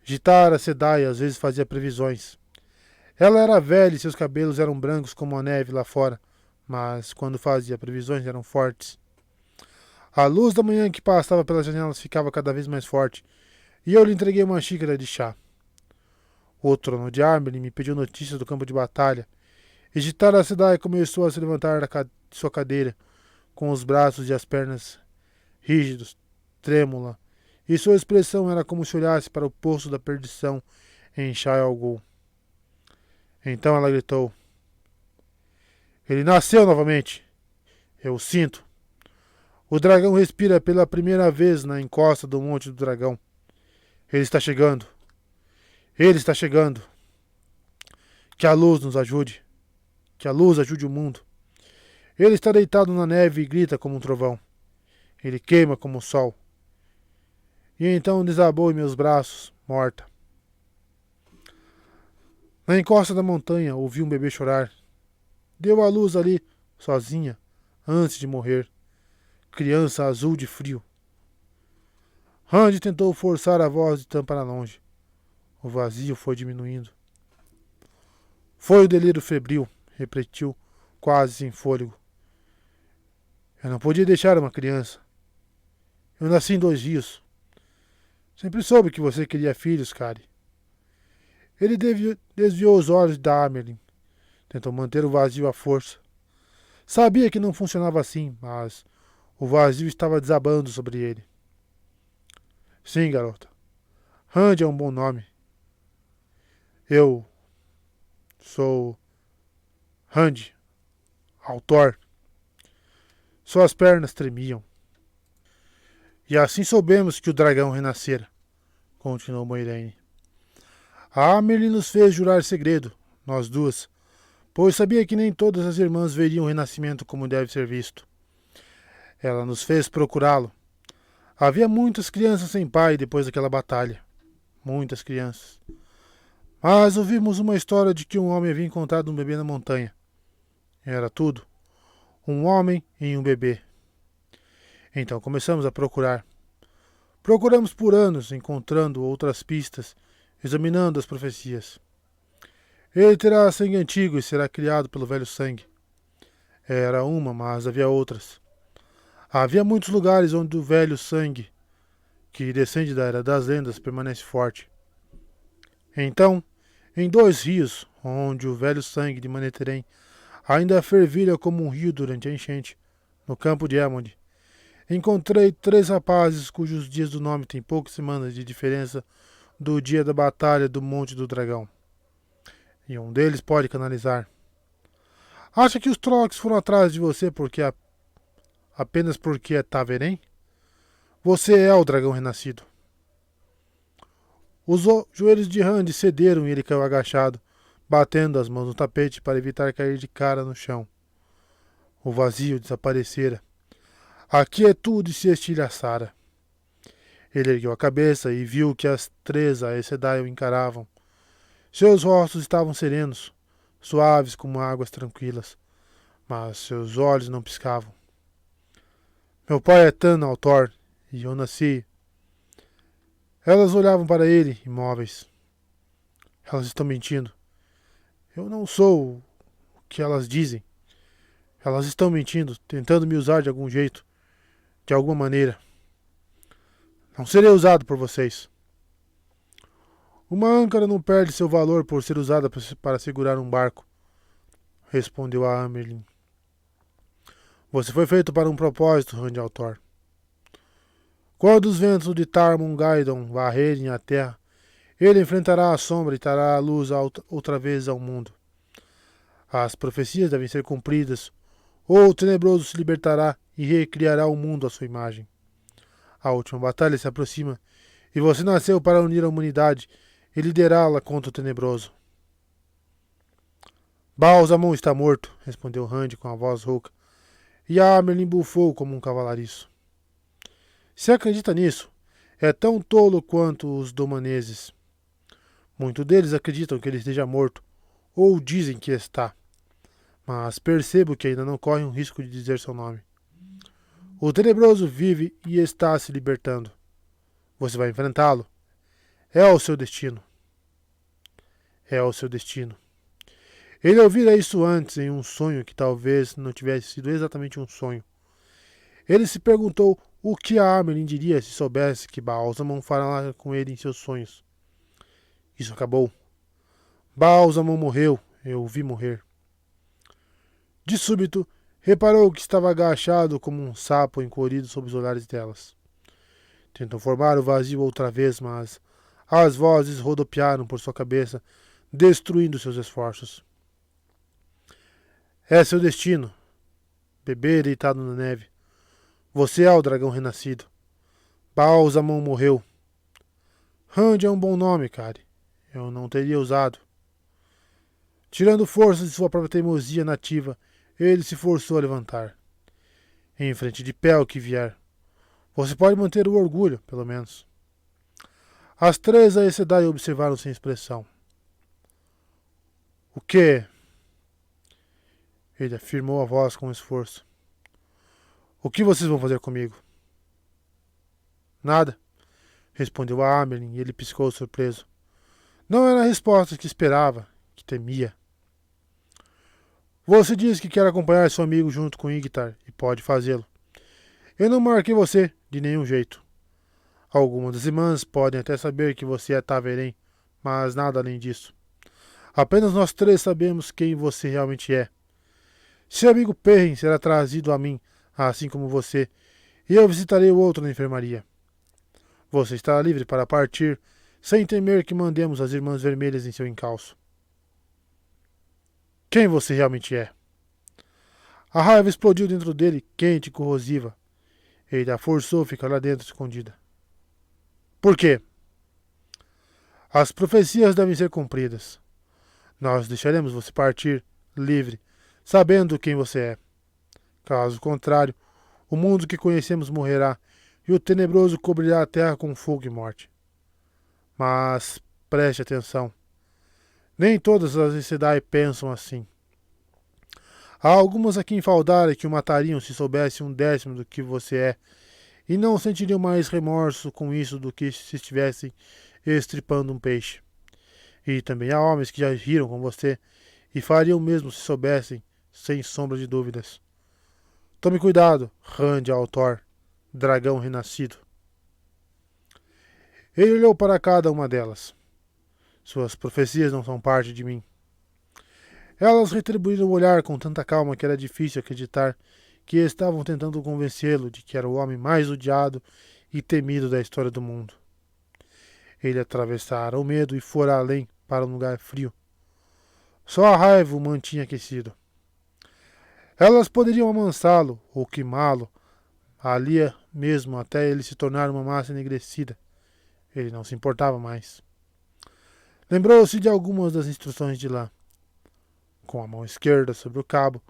Gitara Sedai às vezes fazia previsões. Ela era velha e seus cabelos eram brancos como a neve lá fora, mas quando fazia previsões eram fortes. A luz da manhã que passava pelas janelas ficava cada vez mais forte, e eu lhe entreguei uma xícara de chá. O trono de Amerlin me pediu notícias do campo de batalha, e Gitara Sedai começou a se levantar de sua cadeira, com os braços e as pernas rígidos, trêmula, e sua expressão era como se olhasse para o poço da perdição em Shai Algol. Então ela gritou. Ele nasceu novamente. Eu sinto. O dragão respira pela primeira vez na encosta do Monte do Dragão. Ele está chegando. Ele está chegando. Que a luz nos ajude. Que a luz ajude o mundo. Ele está deitado na neve e grita como um trovão. Ele queima como o sol. E então desabou em meus braços, morta. Na encosta da montanha ouvi um bebê chorar. Deu à luz ali, sozinha, antes de morrer. Criança azul de frio. Rand tentou forçar a voz de Tan para longe. O vazio foi diminuindo. Foi o delírio febril, repetiu, quase sem fôlego. Eu não podia deixar uma criança. Eu nasci em 2 rios. Sempre soube que você queria filhos, Kari. Ele desviou os olhos da Amerlin. Tentou manter o vazio à força. Sabia que não funcionava assim, mas o vazio estava desabando sobre ele. Sim, garota. Rand é um bom nome. Eu sou Rand Altor. Suas pernas tremiam. E assim soubemos que o dragão renascera, continuou Moiraine. A Amerlin nos fez jurar segredo, nós duas, pois sabia que nem todas as irmãs veriam o renascimento como deve ser visto. Ela nos fez procurá-lo. Havia muitas crianças sem pai depois daquela batalha. Muitas crianças. Mas ouvimos uma história de que um homem havia encontrado um bebê na montanha. Era tudo. Um homem e um bebê. Então começamos a procurar. Procuramos por anos, encontrando outras pistas, examinando as profecias. Ele terá sangue antigo e será criado pelo velho sangue. Era uma, mas havia outras. Havia muitos lugares onde o velho sangue, que descende da Era das Lendas, permanece forte. Então, em 2 rios, onde o velho sangue de Manetheren ainda fervilha como um rio durante a enchente, no campo de Elmond, encontrei 3 rapazes cujos dias do nome têm poucas semanas de diferença do dia da batalha do Monte do Dragão. E um deles pode canalizar. Acha que os Trollocs foram atrás de você apenas porque é Taverém? Você é o dragão renascido. Os joelhos de Randy cederam e ele caiu agachado, batendo as mãos no tapete para evitar cair de cara no chão. O vazio desaparecera. A quietude se estilhaçara. Ele ergueu a cabeça e viu que as 3 Aes Sedai o encaravam. Seus rostos estavam serenos, suaves como águas tranquilas, mas seus olhos não piscavam. Meu pai é Tan Altor, e eu nasci. Elas olhavam para ele, imóveis. Elas estão mentindo. Eu não sou o que elas dizem. Elas estão mentindo, tentando me usar de algum jeito, de alguma maneira. Não serei usado por vocês. Uma âncora não perde seu valor por ser usada para segurar um barco, respondeu a Amerlin. Você foi feito para um propósito, Randy Altor. Quando os ventos de Tarmon-Gaidon varrerem a terra, ele enfrentará a sombra e trará a luz outra vez ao mundo. As profecias devem ser cumpridas, ou o Tenebroso se libertará e recriará o mundo à sua imagem. A última batalha se aproxima, e você nasceu para unir a humanidade e liderá-la contra o Tenebroso. Ba'alzamon está morto, respondeu Randy com a voz rouca, e a Amerlin bufou como um cavalariço. Se acredita nisso, é tão tolo quanto os domaneses. Muitos deles acreditam que ele esteja morto, ou dizem que está. Mas percebo que ainda não corre um risco de dizer seu nome. O Tenebroso vive e está se libertando. Você vai enfrentá-lo. É o seu destino. É o seu destino. Ele ouvira isso antes em um sonho que talvez não tivesse sido exatamente um sonho. Ele se perguntou o que a Amerlin diria se soubesse que Ba'alzamon falara com ele em seus sonhos. Isso acabou. Ba'alzamon morreu. Eu o vi morrer. De súbito, reparou que estava agachado como um sapo encolhido sob os olhares delas. Tentou formar o vazio outra vez, mas as vozes rodopiaram por sua cabeça, destruindo seus esforços. É seu destino. Bebê deitado na neve. Você é o dragão renascido. Ba'alzamon morreu. Randy é um bom nome, Kari. Eu não teria usado. Tirando forças de sua própria teimosia nativa, ele se forçou a levantar. Em frente de pé o que vier. Você pode manter o orgulho, pelo menos. As 3 Aes Sedai observaram sem expressão. O quê? Ele afirmou a voz com esforço. O que vocês vão fazer comigo? Nada, respondeu a Amerlin e ele piscou surpreso. Não era a resposta que esperava, que temia. Você disse que quer acompanhar seu amigo junto com Igtar e pode fazê-lo. Eu não marquei você de nenhum jeito. Algumas das irmãs podem até saber que você é Taverém, mas nada além disso. Apenas nós 3 sabemos quem você realmente é. Seu amigo Perrin será trazido a mim, assim como você, e eu visitarei o outro na enfermaria. Você estará livre para partir, sem temer que mandemos as Irmãs Vermelhas em seu encalço. Quem você realmente é? A raiva explodiu dentro dele, quente e corrosiva. Ele a forçou a ficar lá dentro escondida. Por quê? As profecias devem ser cumpridas. Nós deixaremos você partir, livre, sabendo quem você é. Caso contrário, o mundo que conhecemos morrerá e o Tenebroso cobrirá a terra com fogo e morte. Mas preste atenção. Nem todas as Aes Sedai pensam assim. Há algumas aqui em Faldara que o matariam se soubesse 1/10 do que você é, e não sentiriam mais remorso com isso do que se estivessem estripando um peixe. E também há homens que já riram com você e fariam o mesmo se soubessem, sem sombra de dúvidas. Tome cuidado, Randy Altor, dragão renascido. Ele olhou para cada uma delas. Suas profecias não são parte de mim. Elas retribuíram o olhar com tanta calma que era difícil acreditar que estavam tentando convencê-lo de que era o homem mais odiado e temido da história do mundo. Ele atravessara o medo e fora além para um lugar frio. Só a raiva o mantinha aquecido. Elas poderiam amansá-lo ou queimá-lo, ali mesmo até ele se tornar uma massa enegrecida. Ele não se importava mais. Lembrou-se de algumas das instruções de Lã. Com a mão esquerda sobre o cabo,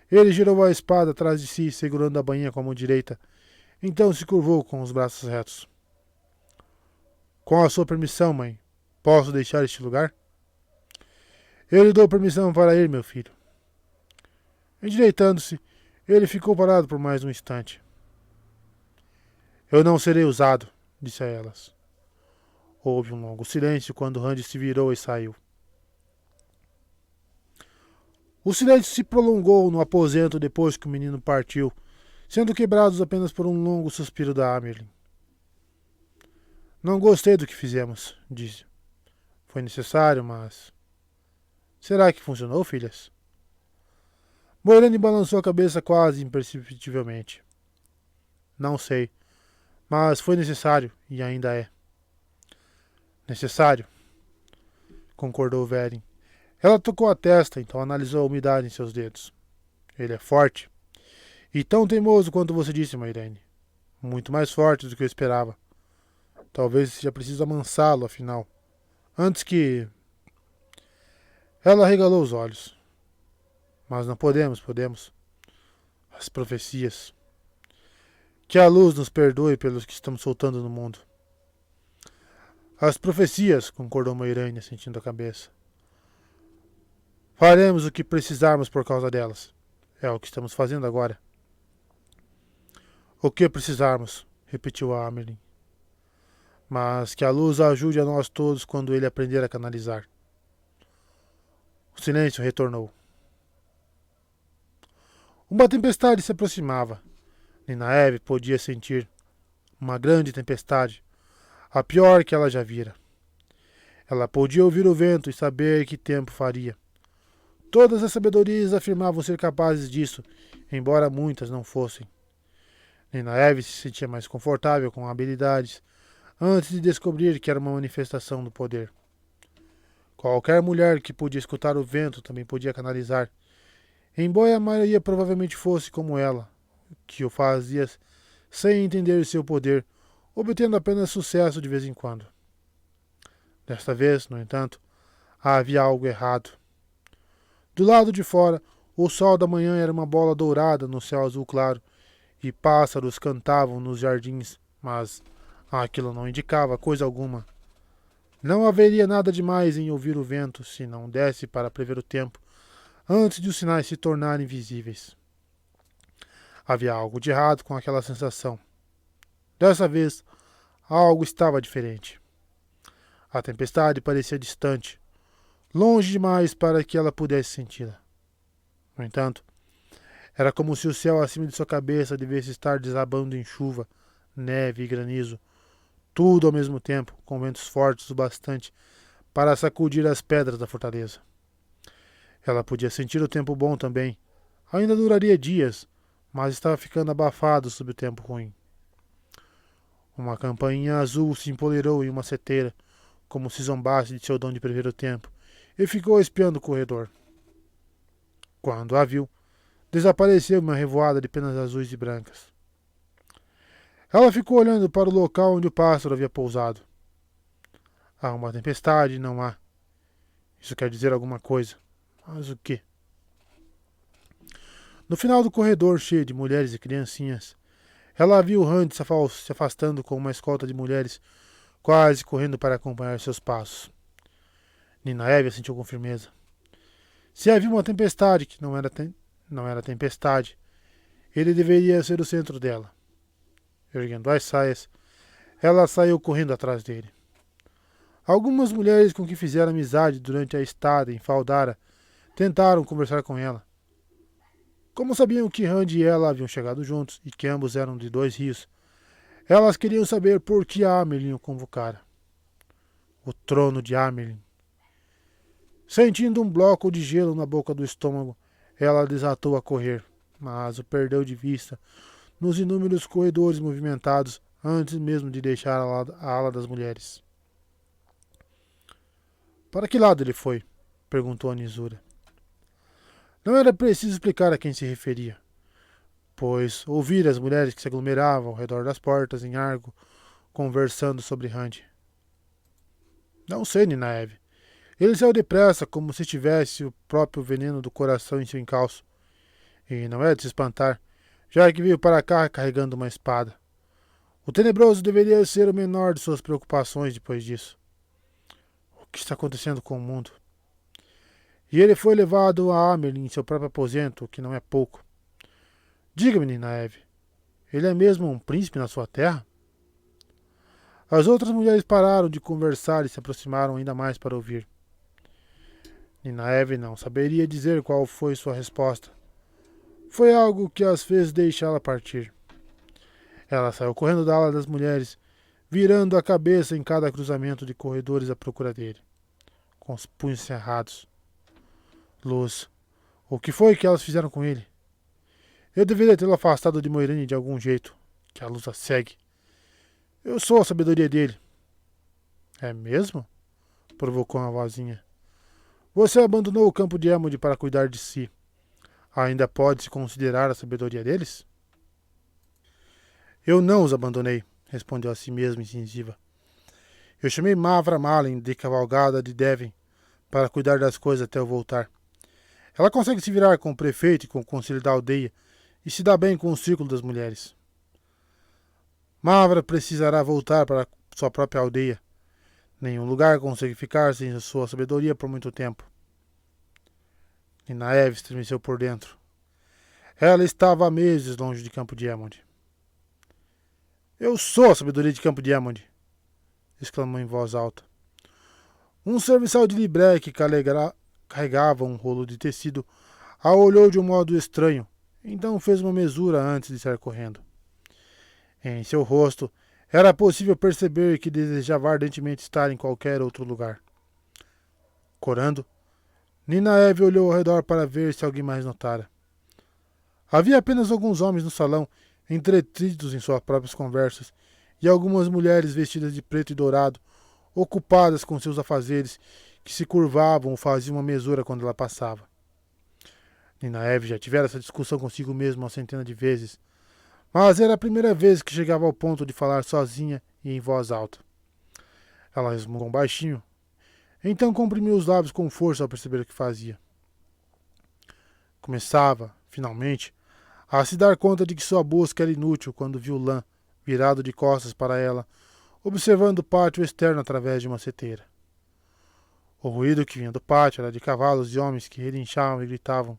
ele girou a espada atrás de si, segurando a bainha com a mão direita. Então se curvou com os braços retos. Com a sua permissão, mãe, posso deixar este lugar? Eu lhe dou permissão para ir, meu filho. Endireitando-se, ele ficou parado por mais um instante. Eu não serei usado, disse a elas. Houve um longo silêncio quando Randy se virou e saiu. O silêncio se prolongou no aposento depois que o menino partiu, sendo quebrados apenas por um longo suspiro da Amerlin. Não gostei do que fizemos, disse. Foi necessário, mas... Será que funcionou, filhas? Moirane balançou a cabeça quase imperceptivelmente. Não sei, mas foi necessário e ainda é. Necessário, concordou Verin. Ela tocou a testa, então analisou a umidade em seus dedos. Ele é forte. E tão teimoso quanto você disse, Moirane. Muito mais forte do que eu esperava. Talvez seja preciso amansá-lo, afinal. Antes que... Ela regalou os olhos. Mas não podemos. As profecias. Que a luz nos perdoe pelos que estamos soltando no mundo. As profecias, concordou Moirane, sentindo a cabeça. Faremos o que precisarmos por causa delas. É o que estamos fazendo agora. O que precisarmos, repetiu a Amerlin. Mas que a luz ajude a nós todos quando ele aprender a canalizar. O silêncio retornou. Uma tempestade se aproximava. Ninaeve podia sentir. Uma grande tempestade. A pior que ela já vira. Ela podia ouvir o vento e saber que tempo faria. Todas as sabedorias afirmavam ser capazes disso, embora muitas não fossem. Ninaeve se sentia mais confortável com habilidades, antes de descobrir que era uma manifestação do poder. Qualquer mulher que podia escutar o vento também podia canalizar, embora a maioria provavelmente fosse como ela, que o fazia sem entender seu poder, obtendo apenas sucesso de vez em quando. Desta vez, no entanto, havia algo errado. Do lado de fora, o sol da manhã era uma bola dourada no céu azul claro, e pássaros cantavam nos jardins, mas aquilo não indicava coisa alguma. Não haveria nada demais em ouvir o vento se não desse para prever o tempo, antes de os sinais se tornarem visíveis. Havia algo de errado com aquela sensação. Dessa vez, algo estava diferente. A tempestade parecia distante, longe demais para que ela pudesse senti-la. No entanto, era como se o céu acima de sua cabeça devesse estar desabando em chuva, neve e granizo, tudo ao mesmo tempo, com ventos fortes o bastante para sacudir as pedras da fortaleza. Ela podia sentir o tempo bom também. Ainda duraria dias, mas estava ficando abafado sob o tempo ruim. Uma campainha azul se empoleirou em uma seteira, como se zombasse de seu dom de prever o tempo, e ficou espiando o corredor. Quando a viu, desapareceu em uma revoada de penas azuis e brancas. Ela ficou olhando para o local onde o pássaro havia pousado. Há uma tempestade, não há. Isso quer dizer alguma coisa. Mas o quê? No final do corredor cheio de mulheres e criancinhas, ela viu Randy se afastando com uma escolta de mulheres, quase correndo para acompanhar seus passos. Ninaeve sentiu com firmeza. Se havia uma tempestade que não era tempestade, ele deveria ser o centro dela. Erguendo as saias, ela saiu correndo atrás dele. Algumas mulheres com que fizera amizade durante a estada em Faldara tentaram conversar com ela. Como sabiam que Randy e ela haviam chegado juntos e que ambos eram de 2 rios, elas queriam saber por que Amerlin o convocara. O trono de Amerlin. Sentindo um bloco de gelo na boca do estômago, ela desatou a correr, mas o perdeu de vista nos inúmeros corredores movimentados antes mesmo de deixar a ala das mulheres. Para que lado ele foi? Perguntou a Nisura. Não era preciso explicar a quem se referia, pois ouvira as mulheres que se aglomeravam ao redor das portas em Argo, conversando sobre Rand. Não sei, Ninaeve. Ele saiu depressa, como se tivesse o próprio veneno do coração em seu encalço. E não é de se espantar, já que veio para cá carregando uma espada. O tenebroso deveria ser o menor de suas preocupações depois disso. O que está acontecendo com o mundo? E ele foi levado a Amerlin em seu próprio aposento, o que não é pouco. Diga-me, Ninaeve, ele é mesmo um príncipe na sua terra? As outras mulheres pararam de conversar e se aproximaram ainda mais para ouvir. Ninaeve não saberia dizer qual foi sua resposta. Foi algo que as fez deixá-la partir. Ela saiu correndo da ala das mulheres, virando a cabeça em cada cruzamento de corredores à procura dele, com os punhos cerrados. Luz, o que foi que elas fizeram com ele? Eu deveria tê-lo afastado de Moiraine de algum jeito, que a luz a segue. Eu sou a sabedoria dele. É mesmo? Provocou uma vozinha. Você abandonou o campo de Elmond para cuidar de si. Ainda pode-se considerar a sabedoria deles? Eu não os abandonei, respondeu a si mesmo incisiva. Eu chamei Mavra Malin de cavalgada de Devon para cuidar das coisas até eu voltar. Ela consegue se virar com o prefeito e com o conselho da aldeia e se dá bem com o círculo das mulheres. Mavra precisará voltar para sua própria aldeia. Nenhum lugar consegue ficar sem sua sabedoria por muito tempo. Ninaeve estremeceu por dentro. Ela estava há meses longe de Campo de Elmond. Eu sou a sabedoria de Campo de Elmond, exclamou em voz alta. Um serviçal de Libré que carregava um rolo de tecido a olhou de um modo estranho, então fez uma mesura antes de sair correndo. Em seu rosto era possível perceber que desejava ardentemente estar em qualquer outro lugar. Corando, Ninaeve olhou ao redor para ver se alguém mais notara. Havia apenas alguns homens no salão, entretidos em suas próprias conversas, e algumas mulheres vestidas de preto e dourado, ocupadas com seus afazeres, que se curvavam ou faziam uma mesura quando ela passava. Ninaeve já tivera essa discussão consigo mesma uma centena de vezes, mas era a primeira vez que chegava ao ponto de falar sozinha e em voz alta. Ela resmungou baixinho, então comprimiu os lábios com força ao perceber o que fazia. Começava, finalmente, a se dar conta de que sua busca era inútil quando viu Lan, virado de costas para ela, observando o pátio externo através de uma seteira. O ruído que vinha do pátio era de cavalos e homens que relinchavam e gritavam.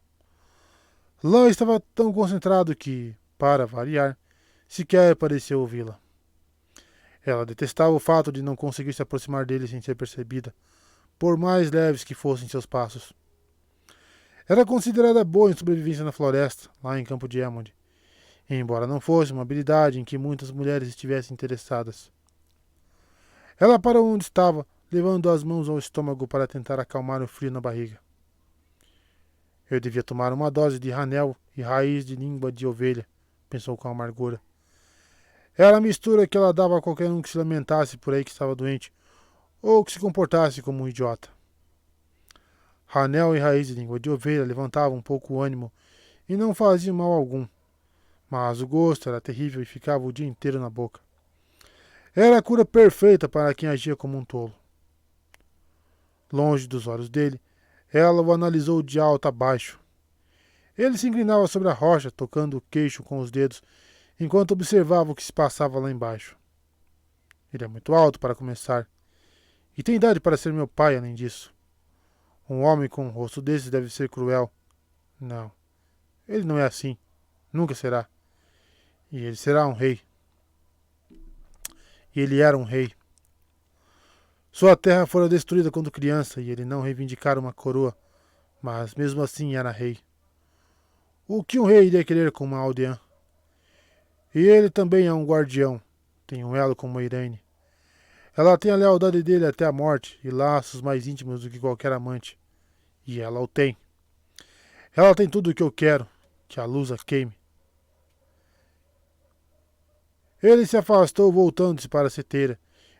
Lan estava tão concentrado que, para variar, sequer pareceu ouvi-la. Ela detestava o fato de não conseguir se aproximar dele sem ser percebida, por mais leves que fossem seus passos. Era considerada boa em sobrevivência na floresta, lá em Campo de Elmond, embora não fosse uma habilidade em que muitas mulheres estivessem interessadas. Ela parou onde estava, levando as mãos ao estômago para tentar acalmar o frio na barriga. Eu devia tomar uma dose de Ranel e raiz de língua de ovelha, pensou com amargura. Era a mistura que ela dava a qualquer um que se lamentasse por aí que estava doente, ou que se comportasse como um idiota. Ranel e raiz de língua de ovelha levantavam um pouco o ânimo e não faziam mal algum, mas o gosto era terrível e ficava o dia inteiro na boca. Era a cura perfeita para quem agia como um tolo. Longe dos olhos dele, ela o analisou de alto a baixo. Ele se inclinava sobre a rocha, tocando o queixo com os dedos, enquanto observava o que se passava lá embaixo. Ele é muito alto para começar, e tem idade para ser meu pai, além disso. Um homem com um rosto desses deve ser cruel. Não, ele não é assim. Nunca será. E ele será um rei. E ele era um rei. Sua terra fora destruída quando criança e ele não reivindicara uma coroa, mas mesmo assim era rei. O que um rei iria querer com uma aldeã? E ele também é um guardião. Tem um elo com Moiraine. Ela tem a lealdade dele até a morte e laços mais íntimos do que qualquer amante. E ela o tem. Ela tem tudo o que eu quero, que a luz a queime. Ele se afastou, voltando-se para a seteira,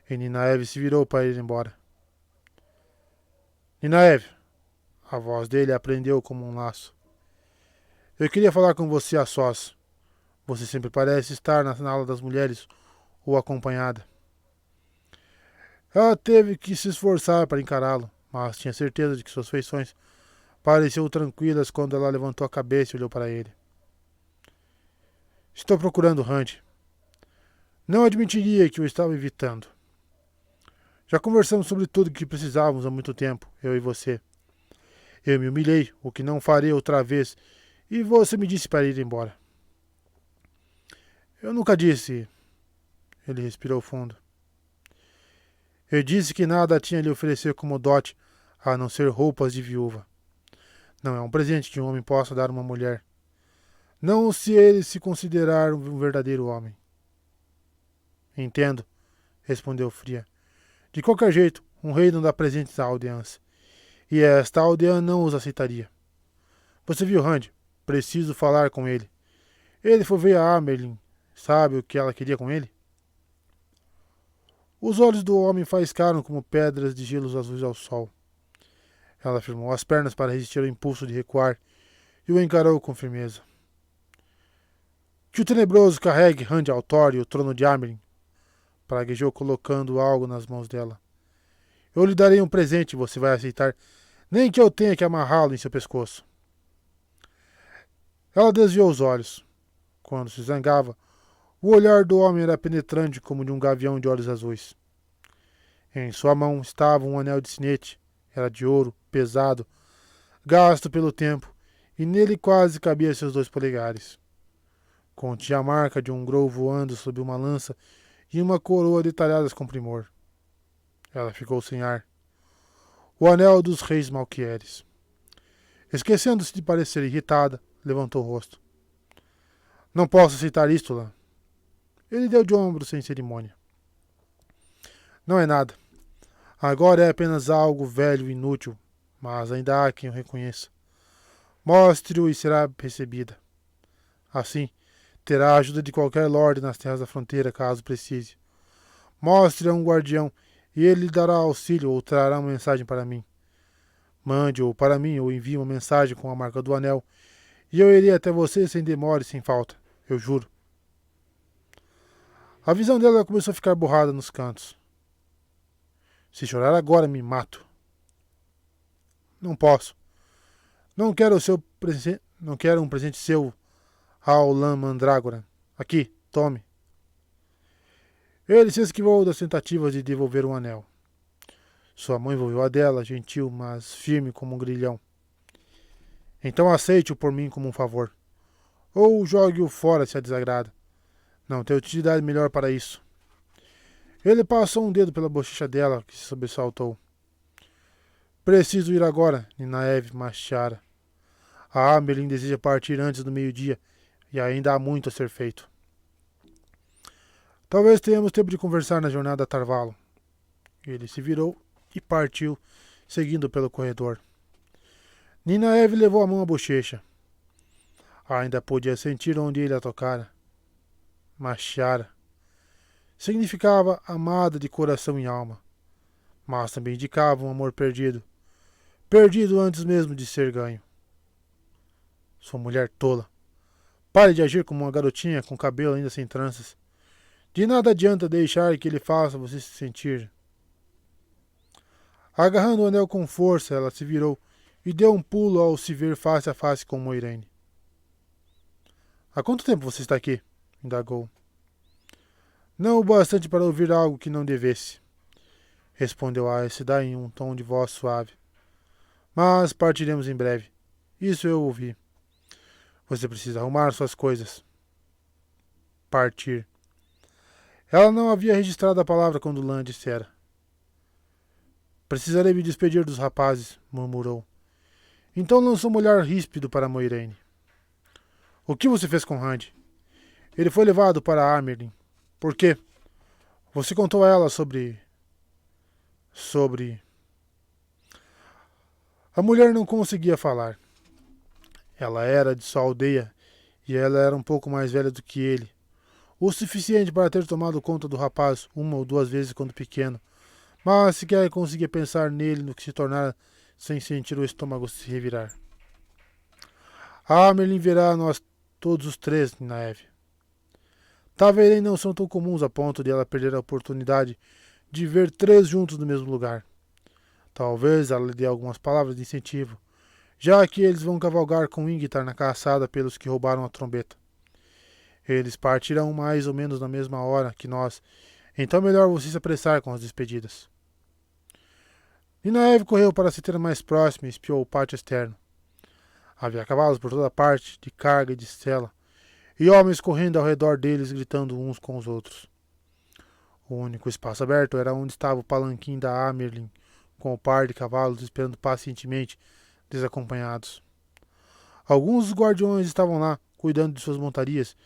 e Ninaeve se virou para ir embora. Ninaev, a voz dele aprendeu como um laço. Eu queria falar com você a sós. Você sempre parece estar na ala das mulheres ou acompanhada. Ela teve que se esforçar para encará-lo, mas tinha certeza de que suas feições pareciam tranquilas quando ela levantou a cabeça e olhou para ele. Estou procurando Rand. Não admitiria que o estava evitando. Já conversamos sobre tudo o que precisávamos há muito tempo, eu e você. Eu me humilhei, o que não farei outra vez, e você me disse para ir embora. Eu nunca disse. Ele respirou fundo. Eu disse que nada tinha a lhe oferecer como dote, a não ser roupas de viúva. Não é um presente que um homem possa dar a uma mulher. Não se ele se considerar um verdadeiro homem. Entendo, respondeu Fria. De qualquer jeito, um rei não dá presentes à aldeãs. E esta aldeã não os aceitaria. Você viu Rand? Preciso falar com ele. Ele foi ver a Amerlin. Sabe o que ela queria com ele? Os olhos do homem faiscaram como pedras de gelos azuis ao sol. Ela firmou as pernas para resistir ao impulso de recuar e o encarou com firmeza. Que o tenebroso carregue Rand ao Thor e o trono de Amerlin, praguejou colocando algo nas mãos dela. Eu lhe darei um presente e você vai aceitar, nem que eu tenha que amarrá-lo em seu pescoço. Ela desviou os olhos. Quando se zangava, o olhar do homem era penetrante como de um gavião de olhos azuis. Em sua mão estava um anel de sinete. Era de ouro, pesado, gasto pelo tempo, e nele quase cabia seus 2 polegares. Continha a marca de um grou voando sob uma lança e uma coroa detalhadas com primor. Ela ficou sem ar. O anel dos reis Malquieres. Esquecendo-se de parecer irritada, levantou o rosto. Não posso aceitar isto, Lã. Ele deu de ombro sem cerimônia. Não é nada. Agora é apenas algo velho e inútil, mas ainda há quem o reconheça. Mostre-o e será recebida. Assim, terá a ajuda de qualquer lorde nas terras da fronteira, caso precise. Mostre a um guardião, e ele lhe dará auxílio ou trará uma mensagem para mim. Mande-o para mim ou envie uma mensagem com a marca do anel, e eu irei até você sem demora e sem falta, eu juro. A visão dela começou a ficar borrada nos cantos. Se chorar agora, me mato. Não posso. Não quero não quero um presente seu, Aulan Mandrágora. Aqui, tome. Ele se esquivou das tentativas de devolver o anel. Sua mão envolveu a dela, gentil, mas firme como um grilhão. Então aceite-o por mim como um favor. Ou jogue-o fora se a desagrada. Não tenho utilidade melhor para isso. Ele passou um dedo pela bochecha dela, que se sobressaltou. Preciso ir agora, Ninaev Machara. A Amerlin deseja partir antes do meio-dia, e ainda há muito a ser feito. Talvez tenhamos tempo de conversar na jornada a Tarvalo. Ele se virou e partiu, seguindo pelo corredor. Ninaev levou a mão à bochecha. Ainda podia sentir onde ele a tocara. Machara. Significava amada de coração e alma, mas também indicava um amor perdido. Perdido antes mesmo de ser ganho. Sua mulher tola. Pare de agir como uma garotinha com cabelo ainda sem tranças. De nada adianta deixar que ele faça você se sentir. Agarrando o anel com força, ela se virou e deu um pulo ao se ver face a face com Moiraine. Há quanto tempo você está aqui? Indagou. Não o bastante para ouvir algo que não devesse, respondeu a Aes em um tom de voz suave. Mas partiremos em breve. Isso eu ouvi. Você precisa arrumar suas coisas. Partir. Ela não havia registrado a palavra quando Lan dissera. Precisarei me despedir dos rapazes, murmurou. Então lançou um olhar ríspido para Moiraine. O que você fez com Rand? Ele foi levado para Amerlin. Por quê? Você contou a ela sobre... A mulher não conseguia falar. Ela era de sua aldeia e ela era um pouco mais velha do que ele. O suficiente para ter tomado conta do rapaz 1 ou 2 vezes quando pequeno, mas sequer conseguia pensar nele no que se tornara sem sentir o estômago se revirar. Amerlin verá nós todos os três, Ninaeve. Taverei não são tão comuns a ponto de ela perder a oportunidade de ver três juntos no mesmo lugar. Talvez ela lhe dê algumas palavras de incentivo, já que eles vão cavalgar com Ingtar na caçada pelos que roubaram a trombeta. Eles partirão mais ou menos na mesma hora que nós, então é melhor você se apressar com as despedidas. Ninaeve correu para a seteira mais próxima e espiou o pátio externo. Havia cavalos por toda parte, de carga e de sela, e homens correndo ao redor deles, gritando uns com os outros. O único espaço aberto era onde estava o palanquim da Amerlin, com o par de cavalos esperando pacientemente, desacompanhados. Alguns dos guardiões estavam lá, cuidando de suas montarias,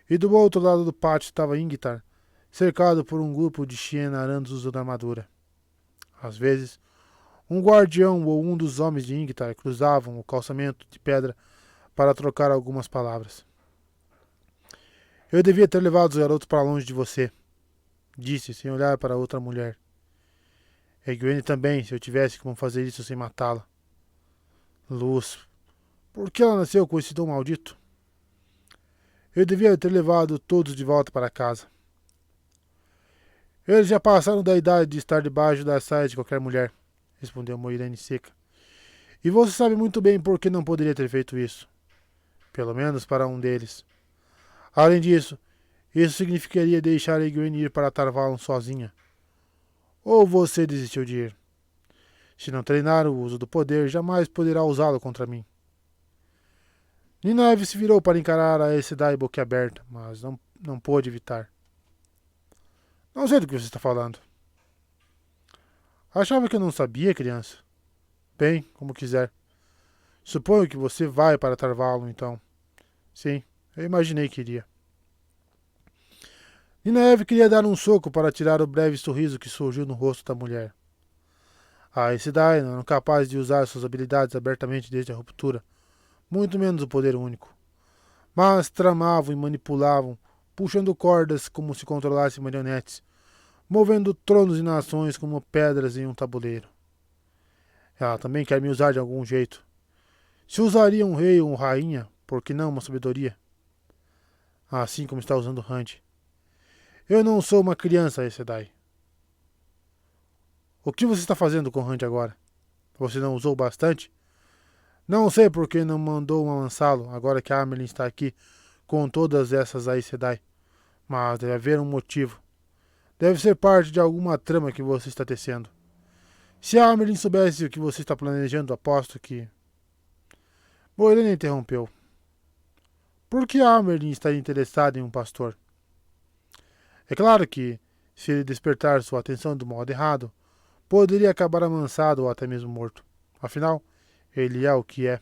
e do outro lado do pátio estava Ingtar, cercado por um grupo de Shienarandos usando armadura. Às vezes, um guardião ou um dos homens de Ingtar cruzavam o calçamento de pedra para trocar algumas palavras. Eu devia ter levado os garotos para longe de você, disse, sem olhar para outra mulher. Egwene também, se eu tivesse como fazer isso sem matá-la. Luz, por que ela nasceu com esse dom maldito? Eu devia ter levado todos de volta para casa. Eles já passaram da idade de estar debaixo das saias de qualquer mulher, respondeu Moiraine seca. E você sabe muito bem por que não poderia ter feito isso. Pelo menos para um deles. Além disso, isso significaria deixar Egwene ir para Tar Valon sozinha. Ou você desistiu de ir? Se não treinar o uso do poder, jamais poderá usá-lo contra mim. Ninaeve se virou para encarar a Aes Sedai boquiaberta, mas não pôde evitar. Não sei do que você está falando. Achava que eu não sabia, criança? Bem, como quiser. Suponho que você vai para Tar Valon, então. Sim, eu imaginei que iria. Ninaeve queria dar um soco para tirar o breve sorriso que surgiu no rosto da mulher. A Aes Sedai não eram capazes de usar suas habilidades abertamente desde a ruptura, muito menos o poder único. Mas tramavam e manipulavam, puxando cordas como se controlassem marionetes, movendo tronos e nações como pedras em um tabuleiro. Ela também quer me usar de algum jeito. Se usaria um rei ou uma rainha, por que não uma sabedoria? Assim como está usando Rand. Eu não sou uma criança, Aes Sedai. O que você está fazendo com Rand agora? Você não usou bastante? Não sei por que não mandou amansá-lo, agora que a Amerlin está aqui com todas essas Aes Sedai. Mas deve haver um motivo. Deve ser parte de alguma trama que você está tecendo. Se a Amerlin soubesse o que você está planejando, aposto que... Moiraine interrompeu. Por que a Amerlin estaria interessada em um pastor? É claro que, se ele despertar sua atenção do modo errado, poderia acabar amansado ou até mesmo morto. Afinal, ele é o que é.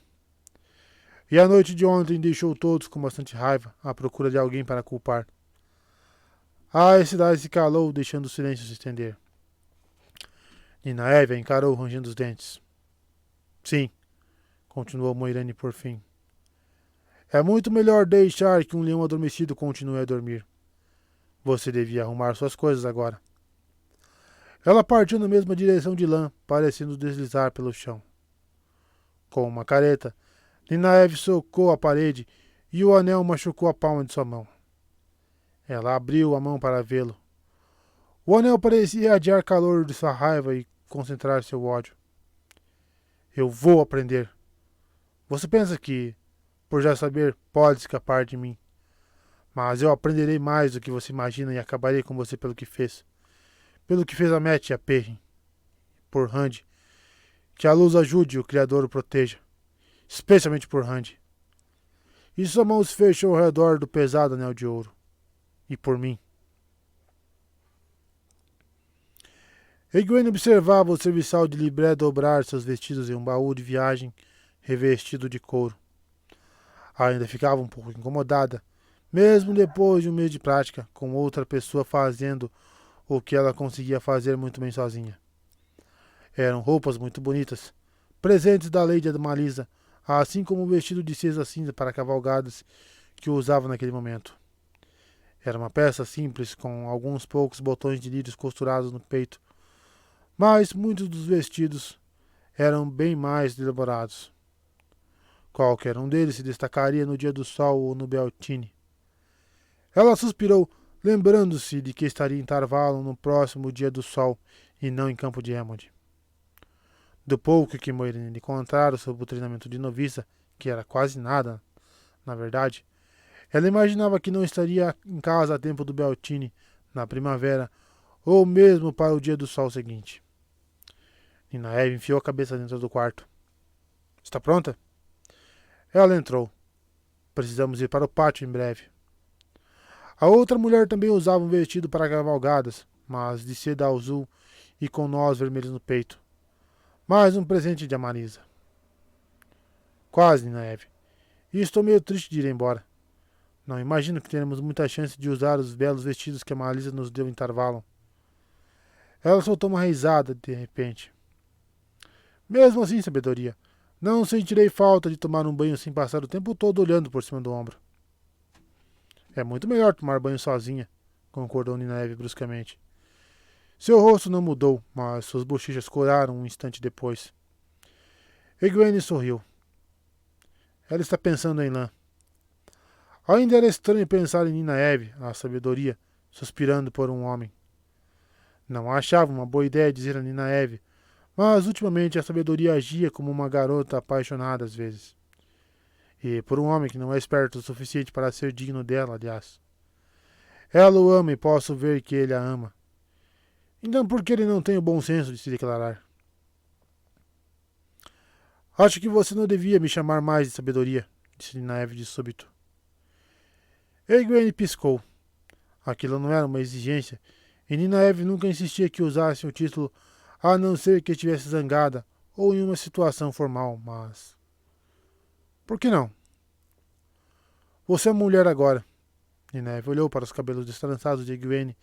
E a noite de ontem deixou todos com bastante raiva, à procura de alguém para culpar. A Aes Sedai se calou, deixando o silêncio se estender. Ninaeve encarou rangendo os dentes. Sim, continuou Moiraine por fim. É muito melhor deixar que um leão adormecido continue a dormir. Você devia arrumar suas coisas agora. Ela partiu na mesma direção de Lan, parecendo deslizar pelo chão. Com uma careta, Ninaeve socou a parede e o anel machucou a palma de sua mão. Ela abriu a mão para vê-lo. O anel parecia adiar calor de sua raiva e concentrar seu ódio. Eu vou aprender. Você pensa que, por já saber, pode escapar de mim. Mas eu aprenderei mais do que você imagina e acabarei com você pelo que fez. Pelo que fez a Met e a Perrin. Por Rand. Que a luz ajude e o Criador o proteja. Especialmente por Rand. E sua mão se fechou ao redor do pesado anel de ouro. E por mim. Egwene observava o serviçal de Libré dobrar seus vestidos em um baú de viagem revestido de couro. Ainda ficava um pouco incomodada, mesmo depois de um mês de prática, com outra pessoa fazendo o que ela conseguia fazer muito bem sozinha. Eram roupas muito bonitas, presentes da Lady Malisa, assim como o vestido de cinza cinza para cavalgadas que usava naquele momento. Era uma peça simples, com alguns poucos botões de lírios costurados no peito, mas muitos dos vestidos eram bem mais elaborados. Qualquer um deles se destacaria no dia do sol ou no Beltine. Ela suspirou, lembrando-se de que estaria em Tarvalon no próximo dia do sol e não em Campo de Emond. Do pouco que Moiraine lhe contara sobre o treinamento de noviça, que era quase nada, na verdade, ela imaginava que não estaria em casa a tempo do Beltine, na primavera, ou mesmo para o dia do sol seguinte. Ninaeve enfiou a cabeça dentro do quarto. Está pronta? Ela entrou. Precisamos ir para o pátio em breve. A outra mulher também usava um vestido para cavalgadas, mas de seda azul e com nós vermelhos no peito. Mais um presente de Amarisa. Quase, Ninaeve. E estou meio triste de ir embora. Não imagino que teremos muita chance de usar os belos vestidos que a Marisa nos deu em Tarvalon. Ela soltou uma risada de repente. Mesmo assim, sabedoria, não sentirei falta de tomar um banho sem passar o tempo todo olhando por cima do ombro. É muito melhor tomar banho sozinha, concordou Ninaeve bruscamente. Seu rosto não mudou, mas suas bochechas coraram um instante depois. Egwene sorriu. Ela está pensando em Lan. Ainda era estranho pensar em Ninaeve, a sabedoria, suspirando por um homem. Não achava uma boa ideia dizer a Ninaeve, mas ultimamente a sabedoria agia como uma garota apaixonada às vezes. E por um homem que não é esperto o suficiente para ser digno dela, aliás. Ela o ama e posso ver que ele a ama. Então por que ele não tem o bom senso de se declarar? Acho que você não devia me chamar mais de sabedoria, disse Ninaeve de súbito. Egwene piscou. Aquilo não era uma exigência, e Ninaeve nunca insistia que usasse o título a não ser que estivesse zangada ou em uma situação formal, mas... Por que não? Você é mulher agora. Ninaeve olhou para os cabelos destrançados de Egwene,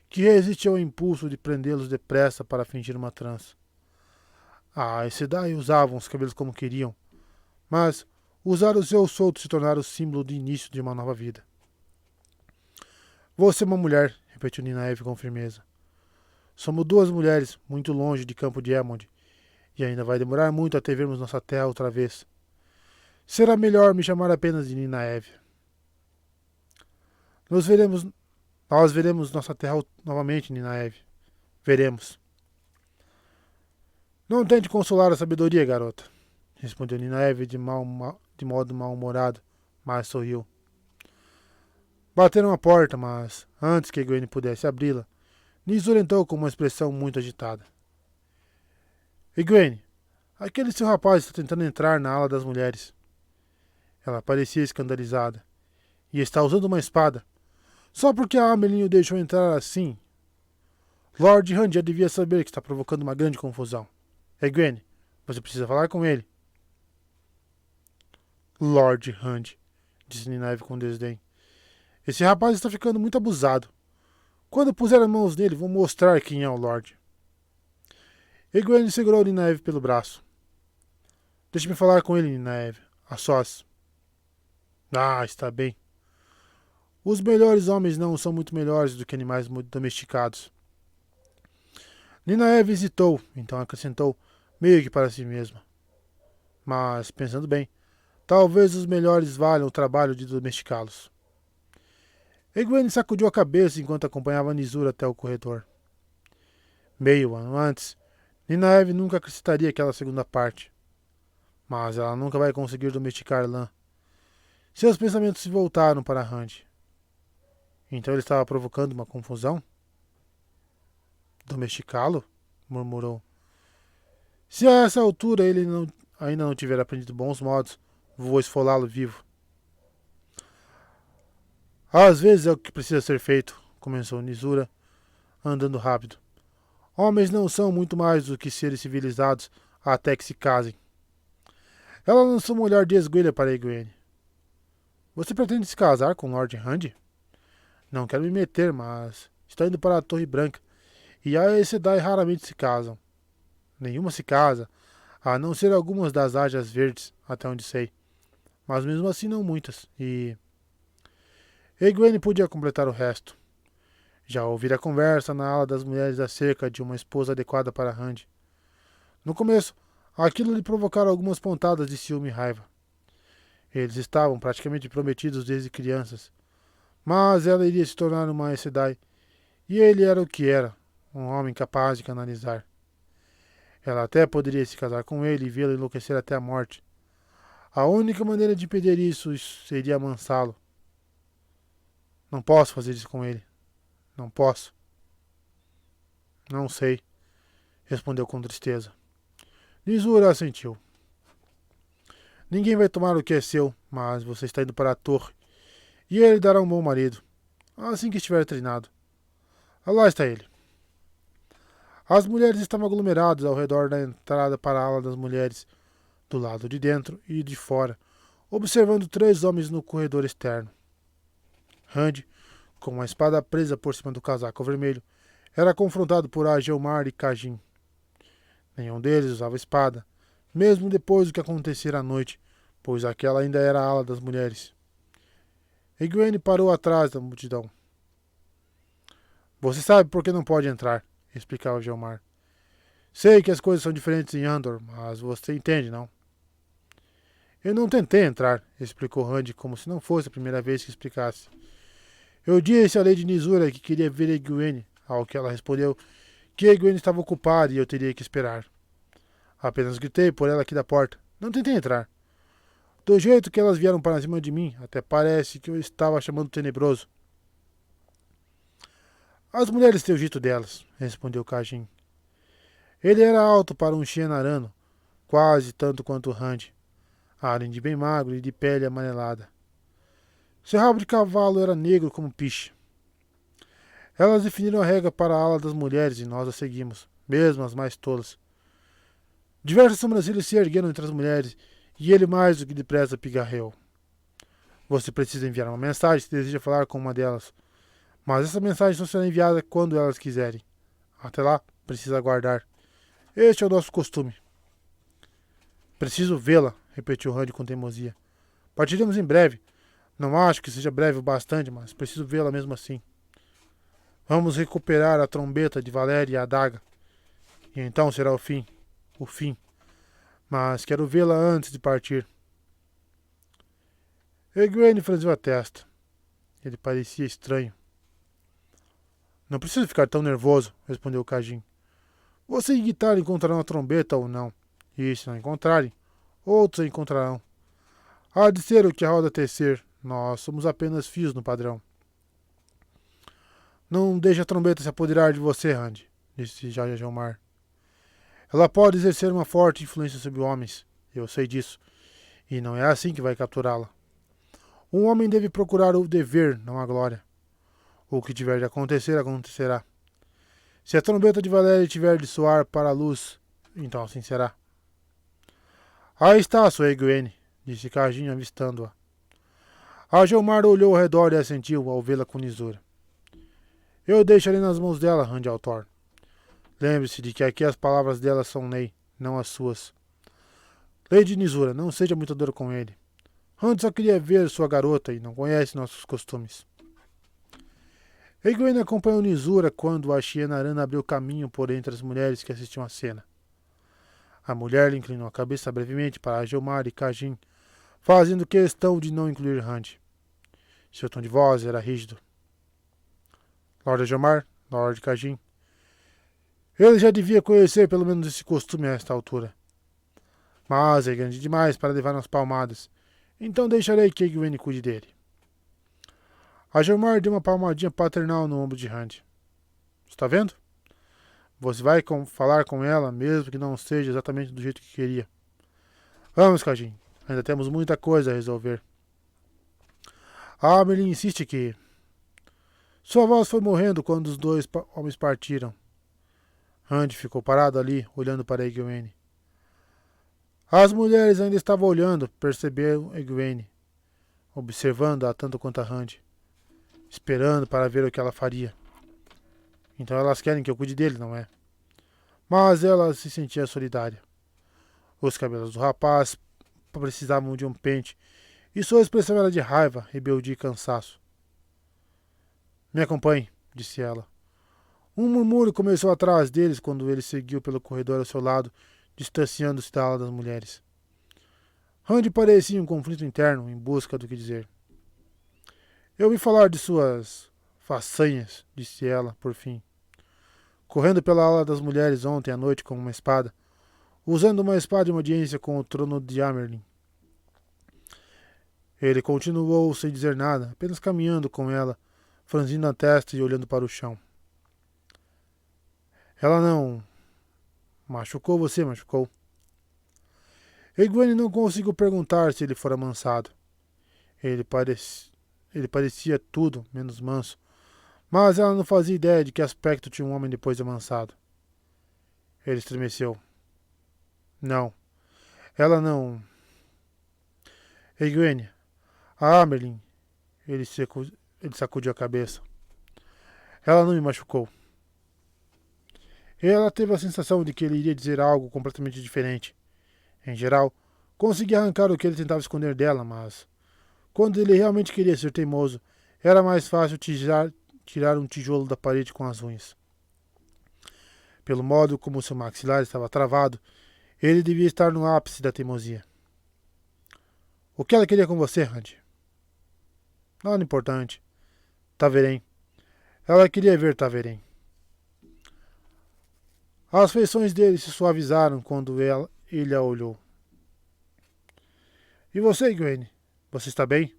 que resistiu ao impulso de prendê-los depressa para fingir uma trança. Ah, esse daí usavam os cabelos como queriam, mas usar os seus soltos se tornara o símbolo do início de uma nova vida. Você é uma mulher, repetiu Ninaeve com firmeza. Somos duas mulheres, muito longe de Campo de Emond, e ainda vai demorar muito até vermos nossa terra outra vez. Será melhor me chamar apenas de Ninaeve. Nós veremos nossa terra novamente, Ninaeve. Veremos. Não tente consolar a sabedoria, garota, respondeu Ninaeve de modo mal-humorado, mas sorriu. Bateram a porta, mas, antes que Egwene pudesse abri-la, Nizur entrou com uma expressão muito agitada. Egwene, aquele seu rapaz está tentando entrar na ala das mulheres. Ela parecia escandalizada. E está usando uma espada. Só porque a Amelin o deixou entrar assim. Lord Hand já devia saber que está provocando uma grande confusão. Egwene, você precisa falar com ele. Lord Hand, disse Ninaeve com desdém. Esse rapaz está ficando muito abusado. Quando puser as mãos nele, vou mostrar quem é o Lorde. Egwene segurou Ninaeve pelo braço. Deixe-me falar com ele, Ninaeve, a sós. Ah, está bem. Os melhores homens não são muito melhores do que animais domesticados. Ninaeve hesitou, então acrescentou, meio que para si mesma. Mas, pensando bem, talvez os melhores valham o trabalho de domesticá-los. Egwene sacudiu a cabeça enquanto acompanhava Nizur até o corredor. Meio ano antes, Ninaeve nunca acrescentaria aquela segunda parte. Mas ela nunca vai conseguir domesticar Lan. Seus pensamentos se voltaram para Hand. Então ele estava provocando uma confusão? Domesticá-lo? Murmurou. Se a essa altura ele ainda não tiver aprendido bons modos, vou esfolá-lo vivo. Às vezes é o que precisa ser feito, começou Nizura, andando rápido. Homens não são muito mais do que seres civilizados até que se casem. Ela lançou um olhar de esguelha para Egwene. Você pretende se casar com Lord Hand? Não quero me meter, mas está indo para a Torre Branca, e a Aes Sedai raramente se casam. Nenhuma se casa, a não ser algumas das Ágias Verdes, até onde sei. Mas mesmo assim não muitas, e... Egwene podia completar o resto. Já ouvira a conversa na ala das mulheres acerca de uma esposa adequada para Hand. No começo, Aquilo lhe provocara algumas pontadas de ciúme e raiva. Eles estavam praticamente prometidos desde crianças, mas ela iria se tornar uma Aes Sedai, e ele era o que era, um homem capaz de canalizar. Ela até poderia se casar com ele e vê-lo enlouquecer até a morte. A única maneira de impedir isso seria amansá-lo. Não posso fazer isso com ele. Não posso. Não sei, respondeu com tristeza. Nisura assentiu. Ninguém vai tomar o que é seu, mas você está indo para a torre. E ele dará um bom marido, assim que estiver treinado. Lá está ele. As mulheres estavam aglomeradas ao redor da entrada para a ala das mulheres, do lado de dentro e de fora, observando 3 homens no corredor externo. Rand, com uma espada presa por cima do casaco vermelho, era confrontado por Agelmar e Kajin. Nenhum deles usava espada, mesmo depois do que acontecera à noite, pois aquela ainda era a ala das mulheres. Egwene parou atrás da multidão. Você sabe por que não pode entrar, explicava Agelmar. Sei que as coisas são diferentes em Andor, mas você entende, não? Eu não tentei entrar, explicou Rand, como se não fosse a primeira vez que explicasse. Eu disse à Lady Nisura que queria ver Egwene, ao que ela respondeu que Egwene estava ocupada e eu teria que esperar. Apenas gritei por ela aqui da porta. Não tentei entrar. Do jeito que elas vieram para cima de mim, até parece que eu estava chamando tenebroso. As mulheres têm o jeito delas, respondeu Kajin. Ele era alto para um Shienarano, quase tanto quanto Rand, além de bem magro e de pele amarelada. Seu rabo de cavalo era negro como piche. Elas definiram a regra para a ala das mulheres e nós a seguimos, mesmo as mais tolas. Diversas sobrancelhas se ergueram entre as mulheres e ele mais do que depressa pigarreou. Você precisa enviar uma mensagem se deseja falar com uma delas, mas essa mensagem só será enviada quando elas quiserem. Até lá, precisa aguardar. Este é o nosso costume. Preciso vê-la, repetiu Rand com teimosia. Partiremos em breve. Não acho que seja breve o bastante, mas preciso vê-la mesmo assim. Vamos recuperar a trombeta de Valéria e a adaga. E então será o fim. O fim. Mas quero vê-la antes de partir. Egwene franziu a testa. Ele parecia estranho. Não precisa ficar tão nervoso, respondeu Kajin. Você e Guitar encontrarão a trombeta ou não. E se não encontrarem, outros a encontrarão. Há de ser o que a roda tecer. Nós somos apenas fios no padrão. Não deixe a trombeta se apoderar de você, Rand, disse Jajamar. Ela pode exercer uma forte influência sobre homens. Eu sei disso. E não é assim que vai capturá-la. Um homem deve procurar o dever, não a glória. O que tiver de acontecer, acontecerá. Se a trombeta de Valéria tiver de soar para a luz, então assim será. Aí está a sua Egwene, disse Kajin avistando-a. Agelmar olhou ao redor e assentiu ao vê-la com lisura. Eu deixarei nas mãos dela, Rand al'Thor. Lembre-se de que aqui as palavras dela são lei, não as suas. Lady Nisura, não seja muito dura com ele. Rand só queria ver sua garota e não conhece nossos costumes. Egwene acompanhou Nisura quando a Shienarana abriu caminho por entre as mulheres que assistiam à cena. A mulher lhe inclinou a cabeça brevemente para Agelmar e Kajin, fazendo questão de não incluir Rand. Seu tom de voz era rígido. Lord Agelmar, Lord Kajin. Ele já devia conhecer pelo menos esse costume a esta altura. Mas é grande demais para levar nas palmadas, então deixarei que Egwene cuide dele. Agelmar deu uma palmadinha paternal no ombro de Rand. Está vendo? Você vai falar com ela, mesmo que não seja exatamente do jeito que queria. Vamos, Kajin. Ainda temos muita coisa a resolver. A Amelie insiste que... Sua voz foi morrendo quando os 2 homens partiram. Rand ficou parado ali, olhando para Egwene. As mulheres ainda estavam olhando, percebeu Egwene, observando-a tanto quanto a Rand, esperando para ver o que ela faria. Então elas querem que eu cuide dele, não é? Mas ela se sentia solidária. Os cabelos do rapaz precisavam de um pente, e sua expressão era de raiva, rebeldia e cansaço. Me acompanhe, disse ela. Um murmúrio começou atrás deles quando ele seguiu pelo corredor ao seu lado, distanciando-se da ala das mulheres. Randy parecia em um conflito interno, em busca do que dizer. Eu ouvi falar de suas façanhas, disse ela, por fim. Correndo pela ala das mulheres ontem à noite com uma espada, usando uma espada em uma audiência com o trono de Amerlin. Ele continuou sem dizer nada, apenas caminhando com ela, franzindo a testa e olhando para o chão. Ela não machucou você, machucou? Egwene não conseguiu perguntar se ele fora amansado. Ele parecia tudo menos manso, mas ela não fazia ideia de que aspecto tinha um homem depois de amansado. Ele estremeceu. Não, ela não. Egwene, a Amerlin. Ele sacudiu a cabeça. Ela não me machucou. Ela teve a sensação de que ele iria dizer algo completamente diferente. Em geral, conseguia arrancar o que ele tentava esconder dela, mas quando ele realmente queria ser teimoso, era mais fácil tirar um tijolo da parede com as unhas. Pelo modo como seu maxilar estava travado, ele devia estar no ápice da teimosia. O que ela queria com você, Randy? Nada importante. Taverém. Ela queria ver Taverém. As feições dele se suavizaram quando ele a olhou. E você, Gwen? Você está bem?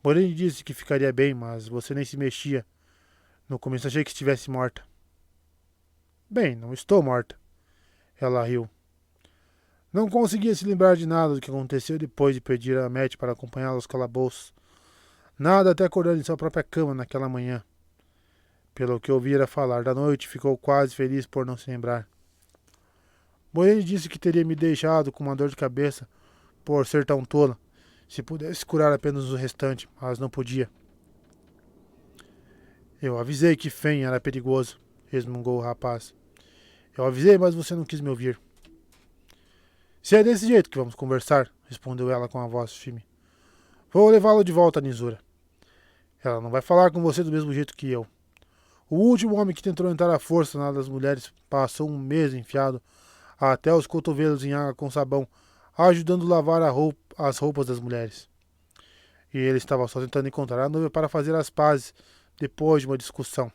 Moraine disse que ficaria bem, mas você nem se mexia. No começo achei que estivesse morta. Bem, não estou morta. Ela riu. Não conseguia se lembrar de nada do que aconteceu depois de pedir a Matt para acompanhá-la aos calabouços. Nada até acordar em sua própria cama naquela manhã. Pelo que ouvira falar da noite, ficou quase feliz por não se lembrar. Moraine disse que teria me deixado com uma dor de cabeça por ser tão tola, se pudesse curar apenas o restante, mas não podia. Eu avisei que Fen era perigoso, resmungou o rapaz. Eu avisei, mas você não quis me ouvir. Se é desse jeito que vamos conversar, respondeu ela com a voz firme. Vou levá-lo de volta a Nisura. Ela não vai falar com você do mesmo jeito que eu. O último homem que tentou entrar à força na das mulheres passou um mês enfiado até os cotovelos em água com sabão, ajudando a lavar as roupas das mulheres. E ele estava só tentando encontrar a noiva para fazer as pazes depois de uma discussão.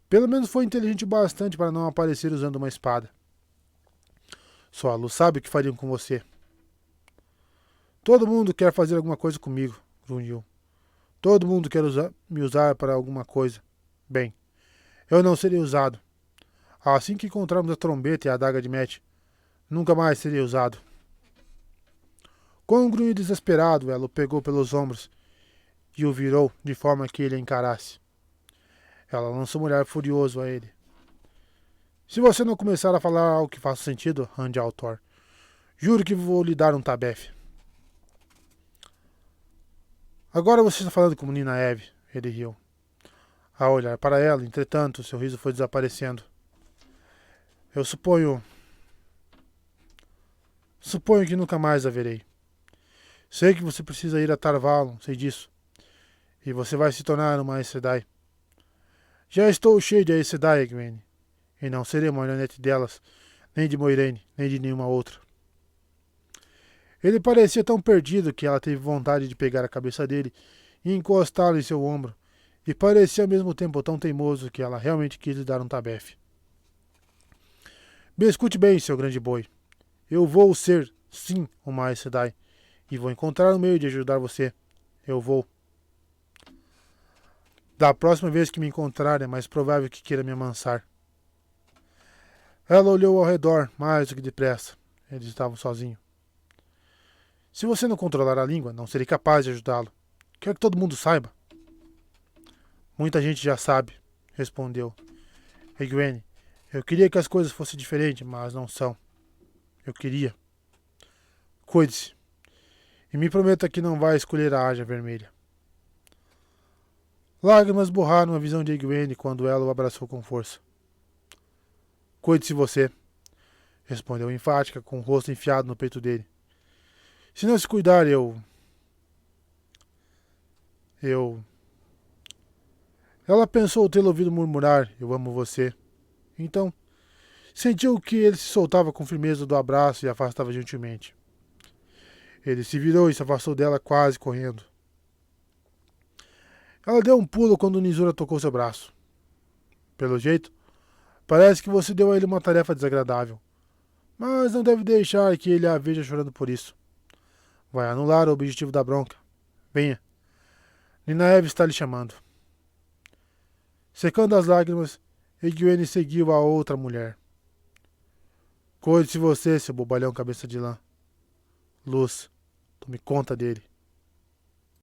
Pelo menos foi inteligente bastante para não aparecer usando uma espada. Só a Lu sabe o que fariam com você. Todo mundo quer fazer alguma coisa comigo, grunhiu. Todo mundo quer me usar para alguma coisa. Bem, eu não serei usado. Assim que encontrarmos a trombeta e a adaga de Matt, nunca mais serei usado. Com um grunhido desesperado, ela o pegou pelos ombros e o virou de forma que ele a encarasse. Ela lançou um olhar furioso a ele. Se você não começar a falar algo que faça sentido, Randy Altor, juro que vou lhe dar um tabefe. Agora você está falando como Nina Eve, ele riu. Ao olhar para ela, entretanto, seu riso foi desaparecendo. Eu suponho que nunca mais a verei. Sei que você precisa ir a Tarvalon, sei disso. E você vai se tornar uma Aes Sedai. Já estou cheio de Aes Sedai, Gwen. E não serei marionete delas, nem de Moiraine, nem de nenhuma outra. Ele parecia tão perdido que ela teve vontade de pegar a cabeça dele e encostá-la em seu ombro, e parecia ao mesmo tempo tão teimoso que ela realmente quis lhe dar um tabefe. Me escute bem, seu grande boi. Eu vou ser, sim, uma Aes Sedai, e vou encontrar um meio de ajudar você. Eu vou. Da próxima vez que me encontrar, é mais provável que queira me amansar. Ela olhou ao redor, mais do que depressa. Eles estavam sozinhos. Se você não controlar a língua, não serei capaz de ajudá-lo. Quero que todo mundo saiba. Muita gente já sabe, respondeu. Egwene, eu queria que as coisas fossem diferentes, mas não são. Eu queria. Cuide-se. E me prometa que não vai escolher a Ágia Vermelha. Lágrimas borraram a visão de Egwene quando ela o abraçou com força. Cuide-se você, respondeu enfática, com o rosto enfiado no peito dele. Se não se cuidar, eu... Ela pensou tê-lo ouvido murmurar, eu amo você. Então, Sentiu que ele se soltava com firmeza do abraço e afastava gentilmente. Ele se virou e se afastou dela quase correndo. Ela deu um pulo quando Nizura tocou seu braço. Pelo jeito, parece que você deu a ele uma tarefa desagradável. Mas não deve deixar que ele a veja chorando por isso. Vai anular o objetivo da bronca. Venha. Ninaev está lhe chamando. Secando as lágrimas, Egwene seguiu a outra mulher. Cuide-se você, seu bobalhão cabeça de lã. Luz, tome conta dele.